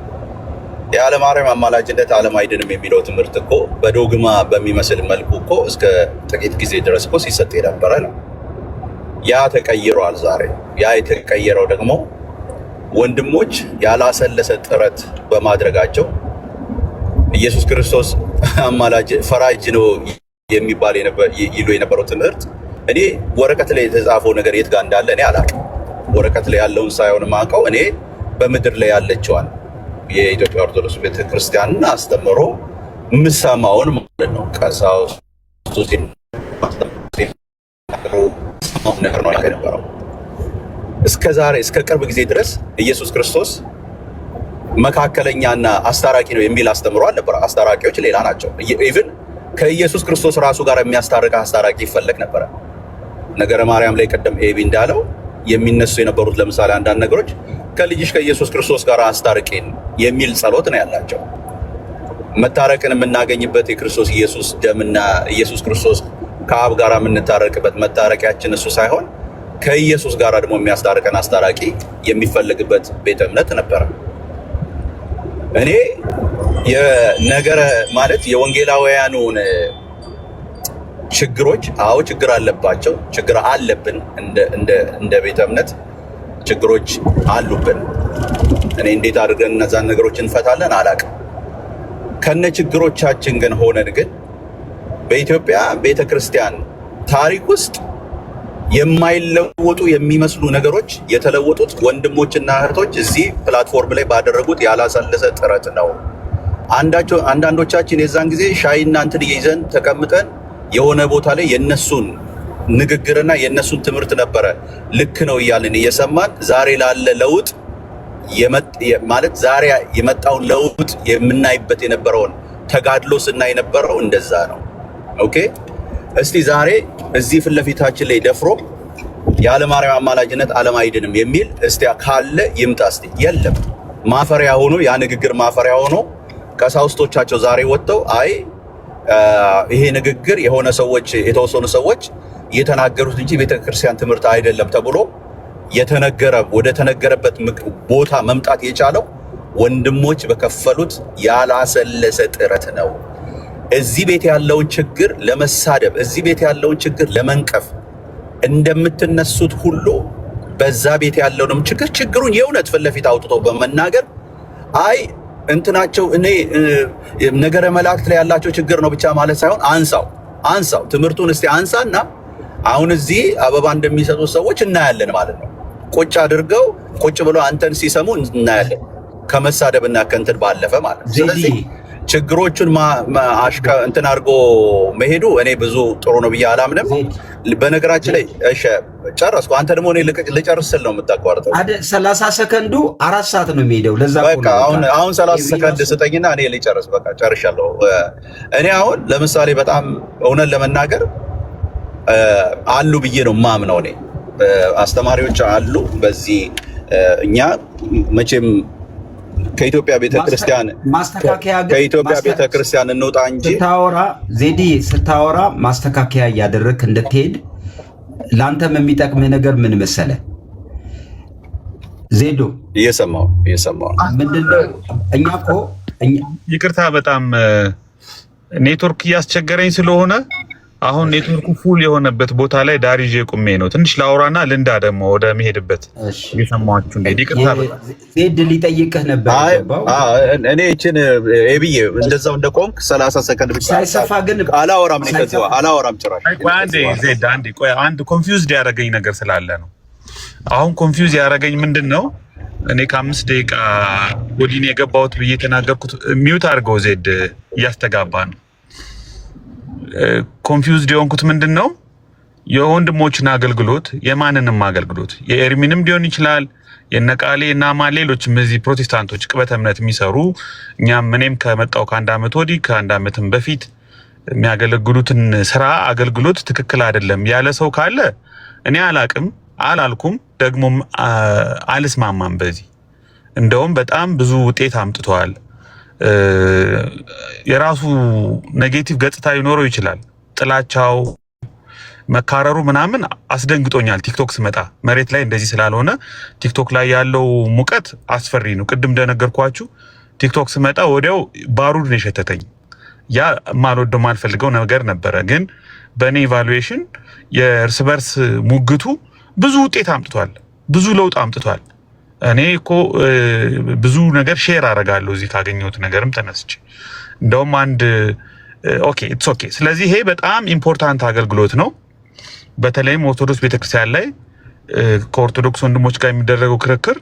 የዓለማርያም አማላጅነት ዓለም አይድንም የሚለው ትምህርት እኮ በዶግማ በሚመስል መልኩ እኮ እስከ ጥቂት ጊዜ ድረስ እኮ ሲሰጥ የነበረ ነው። ያ ተቀይሯል ዛሬ። ያ የተቀየረው ደግሞ ወንድሞች ያላሰለሰ ጥረት በማድረጋቸው ኢየሱስ ክርስቶስ አማላጅ ፈራጅ ነው የሚባል ይሉ የነበረው ትምህርት እኔ ወረቀት ላይ የተጻፈው ነገር የት ጋር እንዳለ እኔ አላውቅም። ወረቀት ላይ ያለውን ሳይሆን የማውቀው እኔ በምድር ላይ ያለችዋን የኢትዮጵያ ኦርቶዶክስ ቤተክርስቲያንን አስተምሮ የምሰማውን ማለት ነው። ቀሳውስቱ ነገር ነው የነበረው። እስከ ዛሬ እስከ ቅርብ ጊዜ ድረስ ኢየሱስ ክርስቶስ መካከለኛና አስታራቂ ነው የሚል አስተምሮ አልነበረ። አስታራቂዎች ሌላ ናቸው። ኢቭን ከኢየሱስ ክርስቶስ ራሱ ጋር የሚያስታርቅ አስታራቂ ይፈለግ ነበረ። ነገረ ማርያም ላይ ቀደም ኤቢ እንዳለው የሚነሱ የነበሩት ለምሳሌ አንዳንድ ነገሮች ከልጅሽ ከኢየሱስ ክርስቶስ ጋር አስታርቂን የሚል ጸሎት ነው ያላቸው። መታረቅን የምናገኝበት የክርስቶስ ኢየሱስ ደምና ኢየሱስ ክርስቶስ ከአብ ጋር የምንታረቅበት መታረቂያችን እሱ ሳይሆን ከኢየሱስ ጋር ደግሞ የሚያስታርቀን አስታራቂ የሚፈልግበት ቤተ እምነት ነበረ። እኔ የነገረ ማለት የወንጌላውያኑን ችግሮች ችግር አለባቸው፣ ችግር አለብን፣ እንደ ቤተ እምነት ችግሮች አሉብን። እኔ እንዴት አድርገን እነዛን ነገሮች እንፈታለን አላውቅም። ከነ ችግሮቻችን ግን ሆነን ግን በኢትዮጵያ ቤተ ክርስቲያን ታሪክ ውስጥ የማይለወጡ የሚመስሉ ነገሮች የተለወጡት ወንድሞችና እህቶች እዚህ ፕላትፎርም ላይ ባደረጉት ያላሰለሰ ጥረት ነው። አንዳንዶቻችን የዛን ጊዜ ሻይና እንትን ይዘን ተቀምጠን የሆነ ቦታ ላይ የነሱን ንግግርና የነሱን ትምህርት ነበረ ልክ ነው እያልን እየሰማን ዛሬ ላለ ለውጥ ማለት ዛሬ የመጣውን ለውጥ የምናይበት የነበረውን ተጋድሎ ስናይ የነበረው እንደዛ ነው። ኦኬ፣ እስቲ ዛሬ እዚህ ፊት ለፊታችን ላይ ደፍሮ የዓለማርያም አማላጅነት ዓለም አይድንም የሚል እስቲ ካለ ይምጣ። እስቲ የለም። ማፈሪያ ሆኖ ያ ንግግር ማፈሪያ ሆኖ ቀሳውስቶቻቸው ዛሬ ወጥተው ይሄ ንግግር የሆነ ሰዎች የተወሰኑ ሰዎች የተናገሩት እንጂ ቤተክርስቲያን ትምህርት አይደለም ተብሎ ወደ ተነገረበት ቦታ መምጣት የቻለው ወንድሞች በከፈሉት ያላሰለሰ ጥረት ነው። እዚህ ቤት ያለውን ችግር ለመሳደብ፣ እዚህ ቤት ያለውን ችግር ለመንቀፍ እንደምትነሱት ሁሉ በዛ ቤት ያለውንም ችግሩን የእውነት ፊት ለፊት አውጥቶ በመናገር እንትናቸው እኔ ነገረ መላእክት ላይ ያላቸው ችግር ነው ብቻ ማለት ሳይሆን አንሳው ትምህርቱን እስቲ አንሳና አሁን እዚህ አበባ እንደሚሰጡ ሰዎች እናያለን ማለት ነው። ቁጭ ብሎ አንተን ሲሰሙ እናያለን፣ ከመሳደብና ከእንትን ባለፈ ማለት ነው። ስለዚህ ችግሮቹን እንትን አድርጎ መሄዱ እኔ ብዙ ጥሩ ነው ብዬ አላምንም። በነገራችን ላይ እሺ ጨረስኩ። አንተ ደግሞ እኔ ልጨርስ ስል ነው የምታቋርጠው። 30 ሰከንዱ 4 ሰዓት ነው የሚሄደው። ለዛ በቃ አሁን 30 ሰከንድ ስጠኝና እኔ ልጨርስ። በቃ ጨርሻለሁ። እኔ አሁን ለምሳሌ በጣም እውነት ለመናገር አሉ ብዬ ነው የማምነው። እኔ አስተማሪዎች አሉ በዚህ እኛ መቼም ከኢትዮጵያ ቤተክርስቲያን እንውጣ እንጂ ስታወራ ማስተካከያ እያደረግህ እንድትሄድ ለአንተም የሚጠቅምህ ነገር ምን መሰለህ ዜዶ? እየሰማሁ ምንድነው እኛ እኮ ይቅርታ በጣም ኔትወርክ እያስቸገረኝ ስለሆነ አሁን ኔትወርኩ ፉል የሆነበት ቦታ ላይ ዳሪጄ ቁሜ ነው። ትንሽ ላውራና ልንዳ ደግሞ ወደ መሄድበት እየሰማችሁ እንዴ? ይቅርታ ዜድ ሊጠይቅህ ነበር። እኔ እቺን ኤቢዬ እንደዛው እንደቆምክ 30 ሰከንድ ብቻ ሳይሰፋ ግን አላወራም ነው ከዚህ አላወራም ጭራሽ። አንዴ ዜድ አንድ ኮንፊውዝድ ያደረገኝ ነገር ስላለ ነው። አሁን ኮንፊውዝ ያደረገኝ ምንድነው? እኔ ከ5 ደቂቃ ወዲህ የገባሁት ብዬ ተናገርኩት። ሚውት አድርገው ዜድ እያስተጋባ ነው። ኮንፊውዝድ የሆንኩት ምንድነው የወንድሞችን አገልግሎት የማንንም አገልግሎት የኤርሚንም ሊሆን ይችላል የነቃሌ እና ሌሎችም እዚህ ፕሮቴስታንቶች ቅበተ እምነት የሚሰሩ እኛም እኔም ከመጣው ከ1 ዓመት ወዲህ ከ1 ዓመትም በፊት የሚያገለግሉትን ስራ አገልግሎት ትክክል አይደለም ያለ ሰው ካለ እኔ አላልኩም ደግሞም አልስማማም። በዚህ እንደውም በጣም ብዙ ውጤት አምጥተዋል። የራሱ ኔጌቲቭ ገጽታ ይኖረው ይችላል። ጥላቻው መካረሩ ምናምን አስደንግጦኛል። ቲክቶክ ስመጣ መሬት ላይ እንደዚህ ስላልሆነ ቲክቶክ ላይ ያለው ሙቀት አስፈሪ ነው። ቅድም እንደነገርኳችሁ ቲክቶክ ስመጣ ወዲያው ባሩድ ነው የሸተተኝ። ያ ማልወደው ማልፈልገው ነገር ነበረ። ግን በእኔ ኢቫሉዌሽን የእርስ በርስ ሙግቱ ብዙ ውጤት አምጥቷል፣ ብዙ ለውጥ አምጥቷል። እኔ እኮ ብዙ ነገር ሼር አደርጋለሁ እዚህ ካገኘሁት ነገርም ተነስቼ እንደውም አንድ ኢትስ ኦኬ። ስለዚህ ይሄ በጣም ኢምፖርታንት አገልግሎት ነው። በተለይም ኦርቶዶክስ ቤተክርስቲያን ላይ ከኦርቶዶክስ ወንድሞች ጋር የሚደረገው ክርክር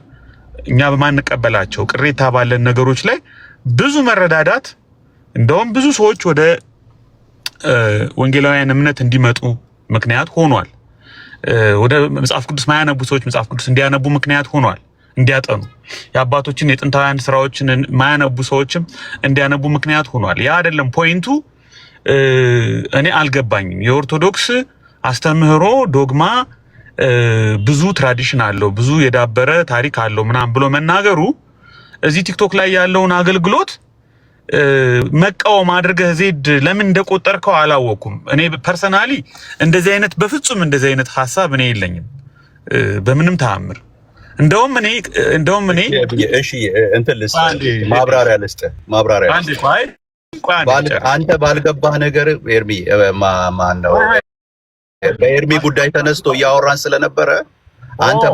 እኛ በማንቀበላቸው ቅሬታ ባለን ነገሮች ላይ ብዙ መረዳዳት፣ እንደውም ብዙ ሰዎች ወደ ወንጌላውያን እምነት እንዲመጡ ምክንያት ሆኗል። ወደ መጽሐፍ ቅዱስ ማያነቡ ሰዎች መጽሐፍ ቅዱስ እንዲያነቡ ምክንያት ሆኗል። እንዲያጠኑ የአባቶችን የጥንታውያን ስራዎችን ማያነቡ ሰዎችም እንዲያነቡ ምክንያት ሆኗል። ያ አይደለም ፖይንቱ። እኔ አልገባኝም። የኦርቶዶክስ አስተምህሮ ዶግማ ብዙ ትራዲሽን አለው፣ ብዙ የዳበረ ታሪክ አለው ምናምን ብሎ መናገሩ እዚህ ቲክቶክ ላይ ያለውን አገልግሎት መቃወም አድርገህ ዜድ ለምን እንደቆጠርከው አላወኩም። እኔ ፐርሰናሊ እንደዚህ አይነት በፍጹም እንደዚህ አይነት ሐሳብ እኔ የለኝም በምንም ተአምር። እንደውም እኔ እሺ እንትን ማብራሪያ ልስጥህ። አንተ ባልገባህ ነገር ኤርሚ ማን ነው በኤርሚ ጉዳይ ተነስቶ እያወራን ስለነበረ አንተ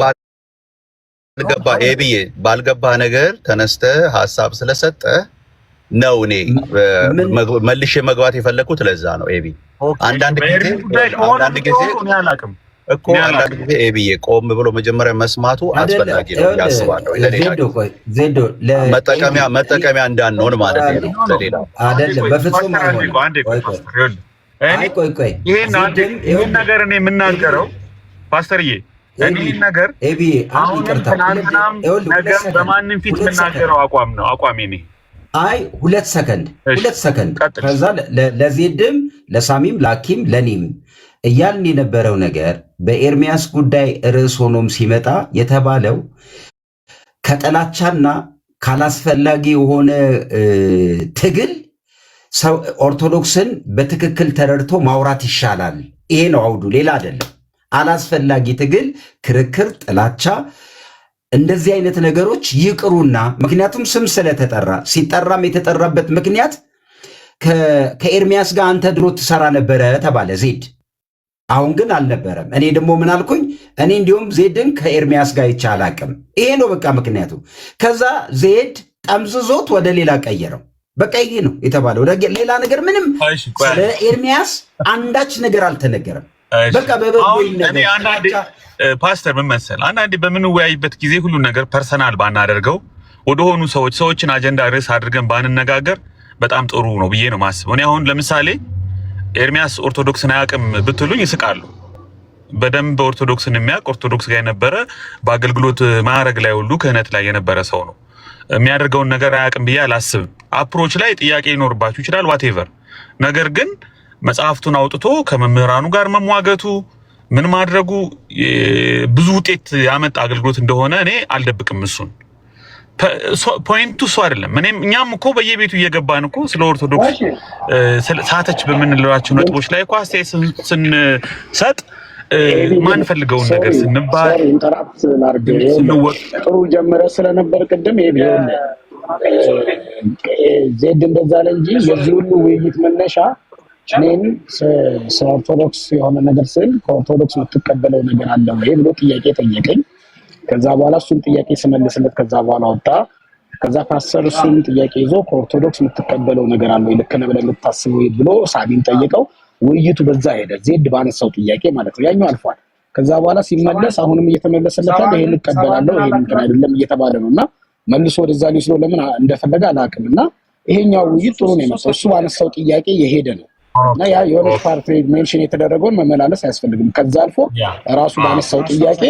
ባልገባህ ነገር ተነስተህ ሀሳብ ስለሰጠህ ነው እኔ መልሼ መግባት የፈለኩት። ለዛ ነው ኤቢ አንዳንድ ጊዜ ኤቢዬ ቆም ብሎ መጀመሪያ መስማቱ አስፈላጊ ነው ያስባለሁ። መጠቀሚያ እንዳንሆን ማለት ነው። ለሌላ አይደለም በፍጹም ይሄን ነገር እኔ የምናገረው ፓስተርዬ ይሄን ነገር አሁን ትናንትናም ነገር በማንም ፊት የምናገረው አቋሜ ነው። አይ 2 ሰከንድ ከዛ ለዜድም ለሳሚም ለአኪም ለኔም እያልን የነበረው ነገር በኤርሚያስ ጉዳይ ርዕስ ሆኖም ሲመጣ የተባለው ከጥላቻና ካላስፈላጊ የሆነ ትግል ሰው ኦርቶዶክስን በትክክል ተረድቶ ማውራት ይሻላል። ይሄ ነው አውዱ፣ ሌላ አይደለም። አላስፈላጊ ትግል፣ ክርክር፣ ጥላቻ እንደዚህ አይነት ነገሮች ይቅሩና ምክንያቱም ስም ስለተጠራ ሲጠራም የተጠራበት ምክንያት ከኤርሚያስ ጋር አንተ ድሮ ትሰራ ነበረ ተባለ ዜድ። አሁን ግን አልነበረም። እኔ ደግሞ ምን አልኩኝ? እኔ እንዲሁም ዜድን ከኤርሚያስ ጋር ይቻ አላቅም። ይሄ ነው በቃ ምክንያቱ። ከዛ ዜድ ጠምዝዞት ወደ ሌላ ቀየረው። በቃ ይሄ ነው የተባለው። ሌላ ነገር ምንም ስለ ኤርሚያስ አንዳች ነገር አልተነገረም። በቃ ፓስተር ምን መሰል አንዳንዴ በምንወያይበት ጊዜ ሁሉ ነገር ፐርሰናል ባናደርገው ወደሆኑ ሰዎችን አጀንዳ ርዕስ አድርገን ባንነጋገር በጣም ጥሩ ነው ብዬ ነው ማስበው። እኔ አሁን ለምሳሌ ኤርሚያስ ኦርቶዶክስን አያውቅም ብትሉኝ ይስቃሉ። በደንብ ኦርቶዶክስን የሚያውቅ ኦርቶዶክስ ጋር የነበረ በአገልግሎት ማዕረግ ላይ ሁሉ ክህነት ላይ የነበረ ሰው ነው። የሚያደርገውን ነገር አያውቅም ብዬ አላስብም። አፕሮች ላይ ጥያቄ ይኖርባችሁ ይችላል ዋቴቨር። ነገር ግን መጽሐፍቱን አውጥቶ ከመምህራኑ ጋር መሟገቱ ምን ማድረጉ ብዙ ውጤት ያመጣ አገልግሎት እንደሆነ እኔ አልደብቅም። እሱን ፖይንቱ እሱ አይደለም። እኛም እኮ በየቤቱ እየገባን እኮ ስለ ኦርቶዶክስ ሳተች በምንላቸው ነጥቦች ላይ እኮ አስተያየት ስንሰጥ ማንፈልገውን ነገር ስንባል ጥሩ ጀመረ ስለነበር ቅድም ዜድ እንደዛ አለ እንጂ የዚህ ሁሉ ውይይት መነሻ እኔን ስለ ኦርቶዶክስ የሆነ ነገር ስል ከኦርቶዶክስ የምትቀበለው ነገር አለ ወይ ብሎ ጥያቄ ጠየቀኝ። ከዛ በኋላ እሱን ጥያቄ ስመልስለት ከዛ በኋላ ወጣ። ከዛ ፓስተር እሱን ጥያቄ ይዞ ከኦርቶዶክስ የምትቀበለው ነገር አለ ወይ ልክ ነህ ብለህ የምታስበው ብሎ ሳቢን ጠየቀው። ውይይቱ በዛ ሄደ፣ ዜድ ባነሳው ጥያቄ ማለት ነው። ያኛው አልፏል። ከዛ በኋላ ሲመለስ አሁንም እየተመለሰለት ያለ ይሄን እቀበላለሁ ይሄን እንትን አይደለም እየተባለ ነውና መልሶ ወደዛ ሊስሎ ለምን እንደፈለገ አላውቅምና ይሄኛው ውይይት ጥሩ ነው የመጣው። እሱ ባነሳው ጥያቄ የሄደ ነው እና ያ የሆነ ፓርት ሜንሽን የተደረገውን መመላለስ አያስፈልግም። ከዛ አልፎ ራሱ ባነሳው ጥያቄ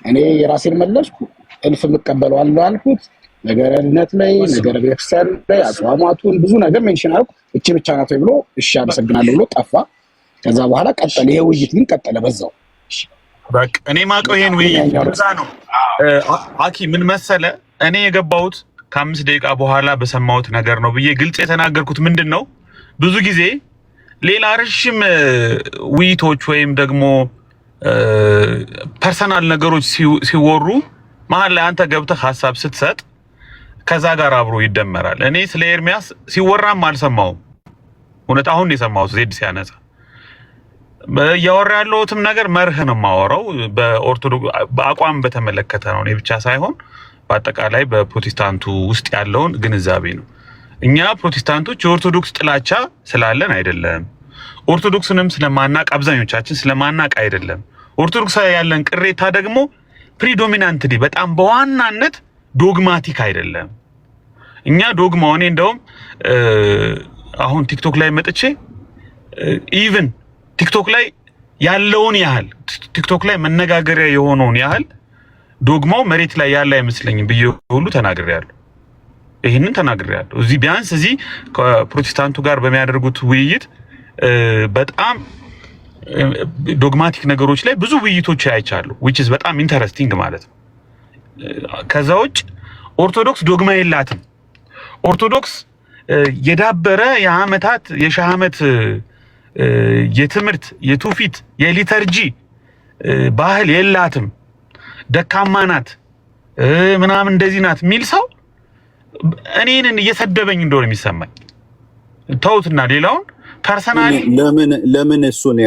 እኔ የራሴን መለስኩ። እልፍ የምቀበለው አልኩት። ነገረ ድነት ላይ ነገረ ቤተክርስቲያን ላይ አጽዋማቱን ብዙ ነገር ሜንሽን አልኩ። እቺ ብቻ ናት ብሎ እሺ አመሰግናለሁ ብሎ ጠፋ። ከዛ በኋላ ቀጠለ። ይሄ ውይይት ግን ቀጠለ በዛው። በቃ እኔ ማውቀው ይሄን ውይይት በዛ ነው። አኪ ምን መሰለ እኔ የገባሁት ከ5 ደቂቃ በኋላ በሰማሁት ነገር ነው ብዬ ግልጽ የተናገርኩት ምንድን ነው፣ ብዙ ጊዜ ሌላ ረጅም ውይይቶች ወይም ደግሞ ፐርሰናል ነገሮች ሲወሩ መሀል ላይ አንተ ገብተህ ሀሳብ ስትሰጥ ከዛ ጋር አብሮ ይደመራል። እኔ ስለ ኤርሚያስ ሲወራም አልሰማሁም። እውነት አሁን የሰማሁት ዜድ ሲያነሳ እያወራ ያለሁትም ነገር መርህ ነው የማወራው። በኦርቶዶክስ በአቋም በተመለከተ ነው። እኔ ብቻ ሳይሆን በአጠቃላይ በፕሮቴስታንቱ ውስጥ ያለውን ግንዛቤ ነው። እኛ ፕሮቴስታንቶች የኦርቶዶክስ ጥላቻ ስላለን አይደለም። ኦርቶዶክስንም ስለማናቅ አብዛኞቻችን ስለማናቅ አይደለም። ኦርቶዶክስ ያለን ቅሬታ ደግሞ ፕሪዶሚናንትሊ በጣም በዋናነት ዶግማቲክ አይደለም። እኛ ዶግማው እኔ እንደውም አሁን ቲክቶክ ላይ መጥቼ ኢቭን ቲክቶክ ላይ ያለውን ያህል ቲክቶክ ላይ መነጋገሪያ የሆነውን ያህል ዶግማው መሬት ላይ ያለ አይመስለኝም ብዬ ሁሉ ተናግሬያለሁ። ይሄንን ተናግሬያለሁ። እዚህ ቢያንስ እዚህ ከፕሮቴስታንቱ ጋር በሚያደርጉት ውይይት በጣም ዶግማቲክ ነገሮች ላይ ብዙ ውይይቶች አይቻለሁ which is በጣም ኢንተረስቲንግ ማለት ነው። ከዛ ውጭ ኦርቶዶክስ ዶግማ የላትም። ኦርቶዶክስ የዳበረ የዓመታት የሺህ ዓመት የትምህርት የትውፊት የሊተርጂ ባህል የላትም። ደካማ ናት ምናምን እንደዚህ ናት የሚል ሰው እኔን እየሰደበኝ እንደሆነ የሚሰማኝ። ተውትና ሌላውን ፐርሰናሊ ለምን እሱን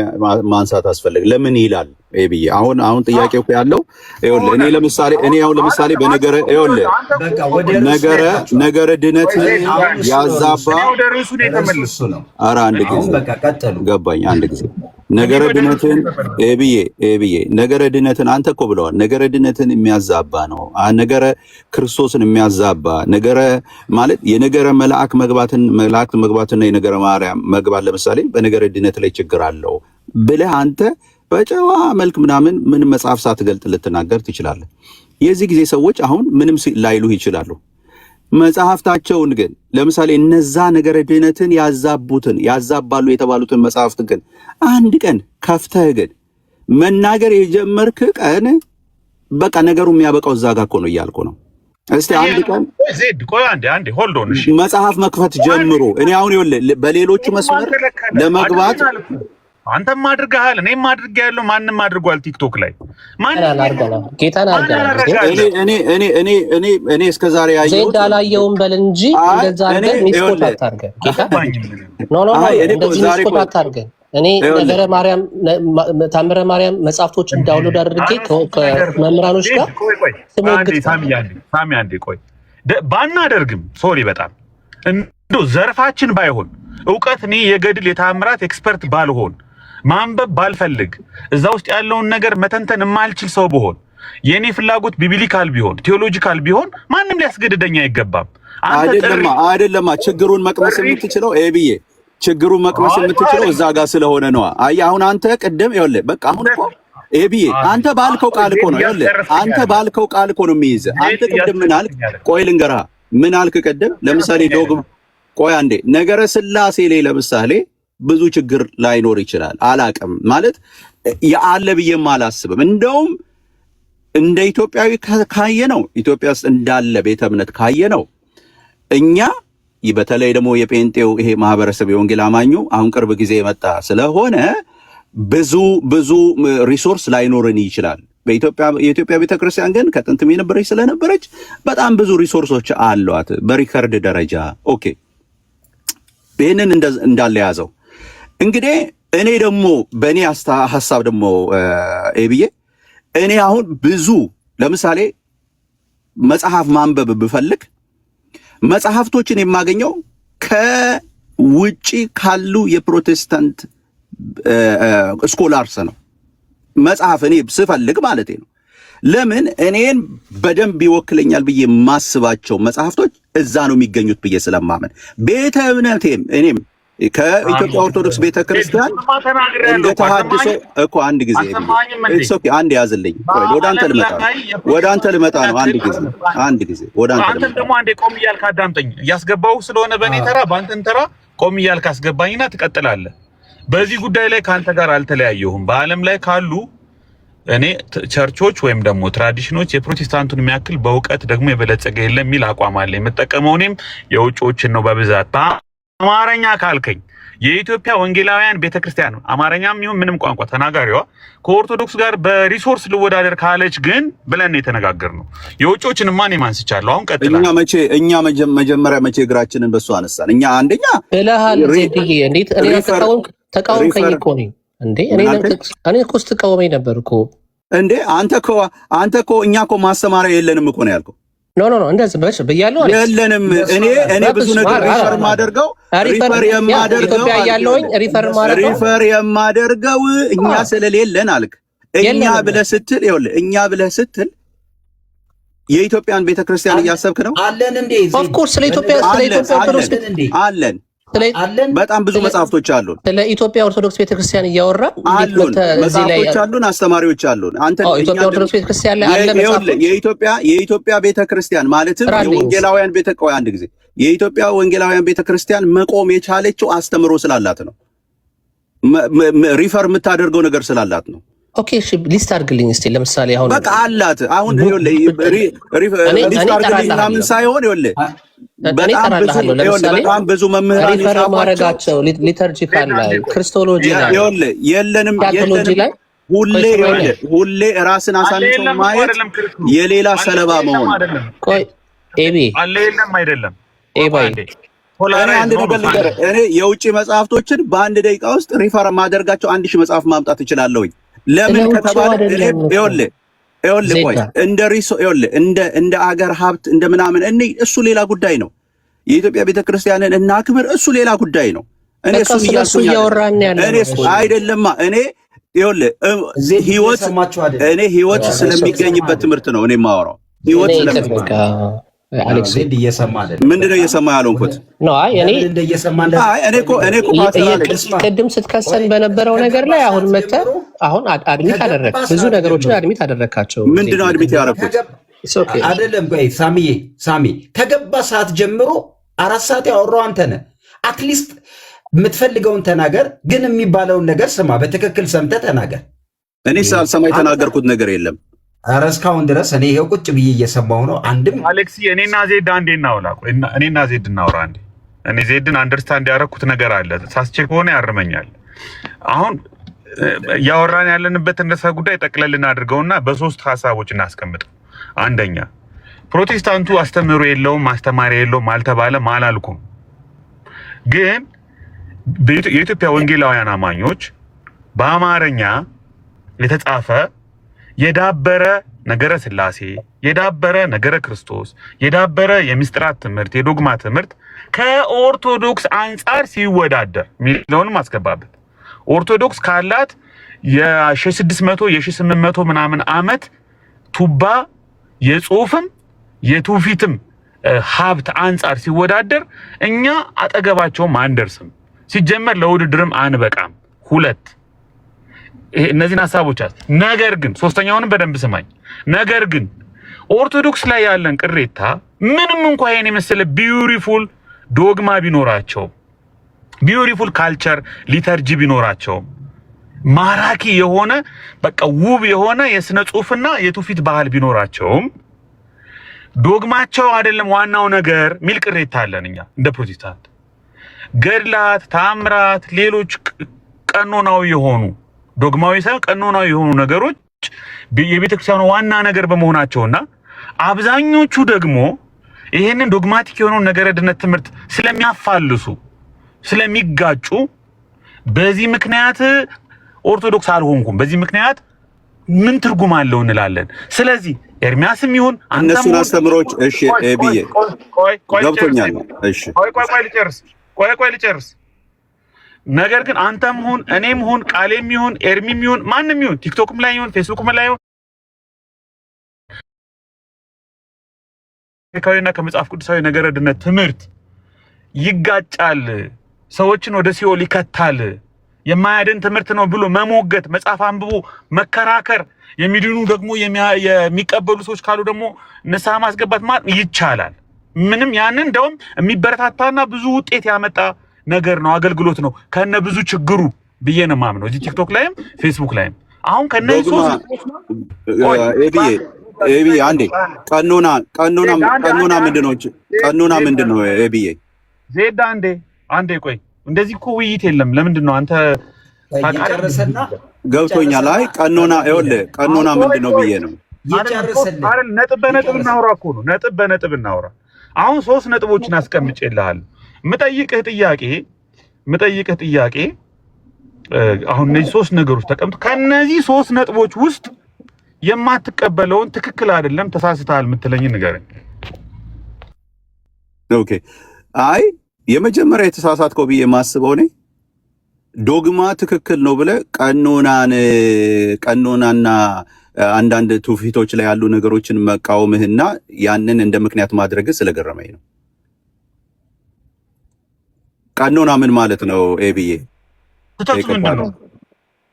ማንሳት አስፈልግ? ለምን ይላል ብዬ አሁን ጥያቄው ያለው ይኸውልህ፣ እኔ ለምሳሌ በነገረ ይኸውልህ ነገረ ድነት ያዛባ ኧረ አንድ ጊዜ ገባኝ። አንድ ጊዜ ነገረ ድነትን ብዬ ነገረ ድነትን አንተ እኮ ብለዋል። ነገረ ድነትን የሚያዛባ ነው። ነገረ ክርስቶስን የሚያዛባ ነገረ ማለት የነገረ መላእክት መግባትና የነገረ ማርያም መግባት ለምሳሌ በነገረ ድነት ላይ ችግር አለው ብለህ አንተ በጨዋ መልክ ምን መጽሐፍ ሳትገልጥ ልትናገር ትችላለህ። የዚህ ጊዜ ሰዎች አሁን ምንም ላይሉህ ይችላሉ። መጽሐፍታቸውን ግን ለምሳሌ እነዛ ነገረ ድነትን ያዛባሉ የተባሉትን መጽሐፍት ግን አንድ ቀን ከፍተህ ግን መናገር የጀመርክ ቀን በቃ ነገሩ የሚያበቃው እዛ ጋር እኮ ነው እያልኩ ነው። እስቲ አንድ ቀን ዜድ ቆይ አንዴ ሆልድ ኦን። እሺ መጽሐፍ መክፈት ጀምሮ እኔ አሁን ይኸውልህ በሌሎቹ መስመር ለመግባት አንተም አድርገሃል፣ እኔም አድርጌያለሁ፣ ማንም አድርጓል። ቲክቶክ ላይ ማንም ጌታን አድርገሃል። እኔ እስከዛሬ ያየሁት ዜድ አላየውም በል እንጂ እንደዛ አድርገህ ሚስኮት አታርገን። ጌታ ኖ እንደዚህ ሚስኮት አታርገን። እኔ ነገረ ማርያም ታምረ ማርያም መጽሐፍቶችን ዳውንሎድ አድርጌ ከመምህራኖች ጋር ስሞግት ሳሚ አንዴ ቆይ ባናደርግም ሶሪ በጣም እንደው ዘርፋችን ባይሆን ዕውቀት እኔ የገድል የታምራት ኤክስፐርት ባልሆን ማንበብ ባልፈልግ እዛ ውስጥ ያለውን ነገር መተንተን የማልችል ሰው ብሆን የኔ ፍላጎት ቢብሊካል ቢሆን ቴዎሎጂካል ቢሆን ማንም ሊያስገድደኝ አይገባም። አይደለማ ችግሩን መቅመስ የምትችለው ብዬ ችግሩን መቅመስ የምትችለው እዛ ጋር ስለሆነ ነው። አይ አሁን አንተ ቅድም ይኸውልህ በቃ አሁን እኮ ብዬ አንተ ባልከው ቃል እኮ ነው ይኸውልህ አንተ ባልከው ቃል እኮ ነው የሚይዘህ። አንተ ቅድም ምን አልክ? ቆይ ልንገርህ ምን አልክ ቅድም? ለምሳሌ ዶግማ ቆይ አንዴ ነገረ ስላሴ ላይ ለምሳሌ ብዙ ችግር ላይኖር ይችላል። አላቅም ማለት ያለ ብዬም አላስብም። እንደውም እንደ ኢትዮጵያዊ ካየነው ኢትዮጵያ ውስጥ እንዳለ ቤተ እምነት ካየነው እኛ በተለይ ደግሞ የጴንጤው ይሄ ማህበረሰብ የወንጌል አማኙ አሁን ቅርብ ጊዜ የመጣ ስለሆነ ብዙ ሪሶርስ ላይኖርን ይችላል። የኢትዮጵያ ቤተክርስቲያን ግን ከጥንትም የነበረች ስለነበረች በጣም ብዙ ሪሶርሶች አሏት በሪከርድ ደረጃ። ኦኬ ይህንን እንዳለ ያዘው። እንግዲህ እኔ ደግሞ በእኔ ሀሳብ ደግሞ ኤብዬ እኔ አሁን ብዙ ለምሳሌ መጽሐፍ ማንበብ ብፈልግ መጽሐፍቶችን የማገኘው ከውጪ ካሉ የፕሮቴስታንት ስኮላርስ ነው። መጽሐፍ እኔ ስፈልግ ማለት ነው። ለምን እኔን በደንብ ይወክለኛል ብዬ ማስባቸው መጽሐፍቶች እዛ ነው የሚገኙት ብዬ ስለማመን ቤተ እምነቴም እኔም ከኢትዮጵያ ኦርቶዶክስ ቤተክርስቲያን እንደ ተሐድሶ እኮ አንድ ጊዜ አንድ ያዝልኝ። ወደ አንተ ልመጣ ነው። አንድ ጊዜ ወደ አንተ አንተም ደግሞ አንዴ ቆም እያልክ አዳምጠኝ። እያስገባው ስለሆነ በእኔ ተራ በአንተን ተራ ቆም እያልክ አስገባኝና ትቀጥላለህ። በዚህ ጉዳይ ላይ ከአንተ ጋር አልተለያየሁም። በዓለም ላይ ካሉ እኔ ቸርቾች ወይም ደግሞ ትራዲሽኖች የፕሮቴስታንቱን የሚያክል በእውቀት ደግሞ የበለጸገ የለም የሚል አቋም አለ። የምጠቀመው እኔም የውጮችን ነው በብዛት። አማርኛ ካልከኝ የኢትዮጵያ ወንጌላውያን ቤተክርስቲያን አማርኛም ይሁን ምንም ቋንቋ ተናጋሪዋ ከኦርቶዶክስ ጋር በሪሶርስ ልወዳደር ካለች ግን ብለን የተነጋገርነው የውጮችን ማን ማንስቻለሁ። አሁን ቀጥላ እኛ መጀመሪያ መቼ እግራችንን በሱ አነሳን? እኛ አንደኛ ብለሃል ዜድዬ። እንዴት እኔ ተቃወምከኝ እኮ ነኝ እንዴ? እኔ እኮ ስትቃወመኝ ነበር እኮ እንዴ። አንተ እኮ እኛ እኮ ማስተማሪያ የለንም እኮ ነው ያልከው። ኖ እንደዚህ በሽ በያለው የለንም። እኔ ብዙ ነገር ሪፈር የማደርገው እኛ ስለሌለን አልክ። እኛ ብለህ ስትል የኢትዮጵያን ቤተክርስቲያን እያሰብክ ነው አለን እንዴ? ኦፍ ኮርስ ስለ ኢትዮጵያ አለን። በጣም ብዙ መጽሐፍቶች አሉን። ስለ ኢትዮጵያ ኦርቶዶክስ ቤተክርስቲያን እያወራ መጽሐፍቶች አሉን፣ አስተማሪዎች አሉን። አንተ ኢትዮጵያ ኦርቶዶክስ ቤተክርስቲያን ላይ አለ መጽሐፍ። የኢትዮጵያ ቤተክርስቲያን ማለትም የወንጌላውያን አንድ ጊዜ የኢትዮጵያ ወንጌላውያን ቤተክርስቲያን መቆም የቻለችው አስተምሮ ስላላት ነው። ሪፈር የምታደርገው ነገር ስላላት ነው። ኦኬ እሺ፣ ሊስት አድርግልኝ እስቲ። ለምሳሌ አሁን በቃ አላት። አሁን ሊስት አድርግልኝ ምናምን ሳይሆን በጣም ብዙ መምህራን ሪፈር ማድረጋቸው ሊተርጂካል ላይ ክርስቶሎጂ ላይ የለንም። ሁሌ ራስን አሳንሶ ማየት የሌላ ሰለባ መሆን። ቆይ ኤቢ አለ የለም አይደለም ኤባይ እኔ አንድ ነገር ልንገርህ። እኔ የውጭ መጽሐፍቶችን በአንድ ደቂቃ ውስጥ ሪፈር ማደርጋቸው 1000 መጽሐፍ ማምጣት እችላለሁኝ። ለምን ከተባለ ቆይ እንደ አገር ሀብት እንደ ምናምን እሱ ሌላ ጉዳይ ነው። የኢትዮጵያ ቤተክርስቲያንን እናክብር፣ እሱ ሌላ ጉዳይ ነው። እኔ እሱ እያወራን አይደለማ። እኔ ህይወት ስለሚገኝበት ትምህርት ነው እኔ የማወራው። ህይወት አሌክስ ዜድ እየሰማ አይደል? ምንድነው እየሰማ ያለውንኩት? ቅድም ስትከሰን በነበረው ነገር ላይ አሁን መተህ አሁን አድሚት አደረግ፣ ብዙ ነገሮችን አድሚት አደረግካቸው። ምንድነው አድሚት ያደረግኩት? አይደለም ቆይ ሳሚ ከገባ ሰዓት ጀምሮ 4 ሰዓት ያወራው አንተ ነህ። አትሊስት የምትፈልገውን ተናገር፣ ግን የሚባለውን ነገር ስማ። በትክክል ሰምተህ ተናገር። እኔ ሳልሰማ የተናገርኩት ነገር የለም። ኧረ እስካሁን ድረስ እኔ ይኸው ቁጭ ብዬ እየሰማሁ ነው። አንድም አሌክሲ እኔና ዜድ አንዴ እናውራ። እኔና ዜድ እናውራ አንዴ። እኔ ዜድን አንደርስታንድ ያደረኩት ነገር አለ። ሳስቼ ከሆነ ያርመኛል። አሁን ያወራን ያለንበት ርዕሰ ጉዳይ ጠቅለል እናድርገውና በ3 ሀሳቦች እናስቀምጠው። አንደኛ ፕሮቴስታንቱ አስተምህሮ የለውም ማስተማሪያ የለውም አልተባለም አላልኩም። ግን የኢትዮጵያ ወንጌላውያን አማኞች በአማርኛ የተጻፈ የዳበረ ነገረ ስላሴ፣ የዳበረ ነገረ ክርስቶስ፣ የዳበረ የምስጢራት ትምህርት፣ የዶግማ ትምህርት ከኦርቶዶክስ አንጻር ሲወዳደር ሚሊዮንም ማስገባበት ኦርቶዶክስ ካላት የ1600 የ1800 ምናምን ዓመት ቱባ የጽሁፍም የትውፊትም ሀብት አንጻር ሲወዳደር እኛ አጠገባቸውም አንደርስም። ሲጀመር ለውድድርም አንበቃም። 2 እነዚህን ሀሳቦች ነገር ግን ሶስተኛውንም በደንብ ስማኝ። ነገር ግን ኦርቶዶክስ ላይ ያለን ቅሬታ ምንም እንኳን ይሄን የመሰለ ቢዩቲፉል ዶግማ ቢኖራቸው፣ ቢዩቲፉል ካልቸር ሊተርጂ ቢኖራቸው፣ ማራኪ የሆነ በቃ ውብ የሆነ የስነ ጽሁፍና የትውፊት ባህል ቢኖራቸውም ዶግማቸው አይደለም ዋናው ነገር ሚል ቅሬታ አለን እኛ እንደ ፕሮቴስታንት። ገድላት፣ ታምራት፣ ሌሎች ቀኖናዊ የሆኑ ዶግማዊ ሳይሆን ቀኖናዊ የሆኑ ነገሮች የቤተክርስቲያኑ ዋና ነገር በመሆናቸውና አብዛኞቹ ደግሞ ይሄንን ዶግማቲክ የሆነውን ነገረ ድነት ትምህርት ስለሚያፋልሱ ስለሚጋጩ በዚህ ምክንያት ኦርቶዶክስ አልሆንኩም በዚህ ምክንያት ምን ትርጉም አለው እንላለን። ስለዚህ ኤርሚያስም ይሁን እነሱን አስተምሮች እሺ ኤቢዬ ገብቶኛል። እሺ ቆይ ልጨርስ። ነገር ግን አንተም ሁን እኔም ሁን ቃሌም ይሁን ኤርሚም ይሁን ማንም ይሁን ቲክቶክም ላይ ይሁን ፌስቡክም ላይ ይሁን ከካይና ከመጽሐፍ ቅዱሳዊ ነገረ ድነት ትምህርት ይጋጫል፣ ሰዎችን ወደ ሲኦል ይከታል፣ የማያድን ትምህርት ነው ብሎ መሞገት፣ መጽሐፍ አንብቦ መከራከር፣ የሚድኑ ደግሞ የሚቀበሉ ሰዎች ካሉ ደግሞ ንስሐ ማስገባት ማለት ይቻላል። ምንም ያንን እንደውም የሚበረታታና ብዙ ውጤት ያመጣ ነገር ነው፣ አገልግሎት ነው ከነ ብዙ ችግሩ ብዬ ነው የማምነው። እዚህ ቲክቶክ ላይም ፌስቡክ ላይም አሁን ከነዚህ ሶስት ኤቢዬ አንዴ ቀኖና ምንድነው? ቀኖና ምንድነው? ኤቢዬ ዜድ አንዴ ቆይ፣ እንደዚህ እኮ ውይይት የለም። ለምንድን ነው አንተ ይጨርሰና ገብቶኛል። አይ ቀኖና ይኸውልህ ቀኖና ምንድነው ብዬ ነው ይጨርሰና አይደል? ነጥብ በነጥብ እናውራ እኮ ነው። ነጥብ በነጥብ እናውራ። አሁን 3 ነጥቦችን አስቀምጬልሃለሁ። ምጠይቅህ ጥያቄ አሁን እነዚህ 3 ነገሮች ተቀምጡ። ከነዚህ 3 ነጥቦች ውስጥ የማትቀበለውን ትክክል አይደለም ተሳስተሃል የምትለኝ ንገረኝ። ኦኬ አይ የመጀመሪያ የተሳሳትከው ብዬ የማስበው እኔ ዶግማ ትክክል ነው ብለህ ቀኖናና አንዳንድ ትውፊቶች ላይ ያሉ ነገሮችን መቃወምህና ያንን እንደ ምክንያት ማድረግ ስለገረመኝ ነው። ቀኖና ምን ማለት ነው ኤቢዬ?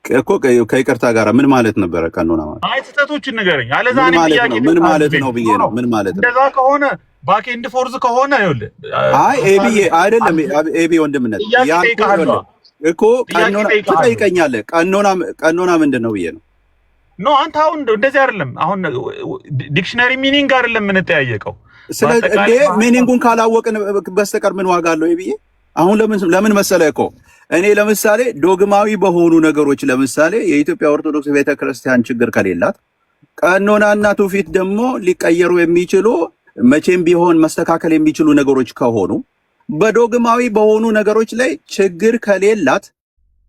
እኮ ከይቅርታ ጋር ምን ማለት ነበረ ቀኖና ማለት? አይ ስህተቶችን ንገረኝ። አለዛ እኔ ጥያቄ ምን ማለት ነው ብዬ ነው። ምን ማለት ነው? እንደዛ ከሆነ ባክ ኤንድ ፎርዝ ከሆነ ይኸውልህ፣ አይ ኤቢዬ አይደለም ኤቢ ወንድምነት እኮ ቀኖና ትጠይቀኛለህ። ቀኖና ምንድን ነው ብዬ ነው። ኖ አንተ አሁን እንደዚህ አይደለም። አሁን ዲክሽነሪ ሚኒንግ አይደለም የምንጠያየቀው። ስለዚህ እንደ ሚኒንጉን ካላወቅን በስተቀር ምን ዋጋ አለው ኤቢዬ? አሁን ለምን መሰለህ እኮ እኔ ለምሳሌ ዶግማዊ በሆኑ ነገሮች ለምሳሌ የኢትዮጵያ ኦርቶዶክስ ቤተክርስቲያን ችግር ከሌላት ቀኖናና ትውፊት ደግሞ ሊቀየሩ የሚችሉ መቼም ቢሆን መስተካከል የሚችሉ ነገሮች ከሆኑ በዶግማዊ በሆኑ ነገሮች ላይ ችግር ከሌላት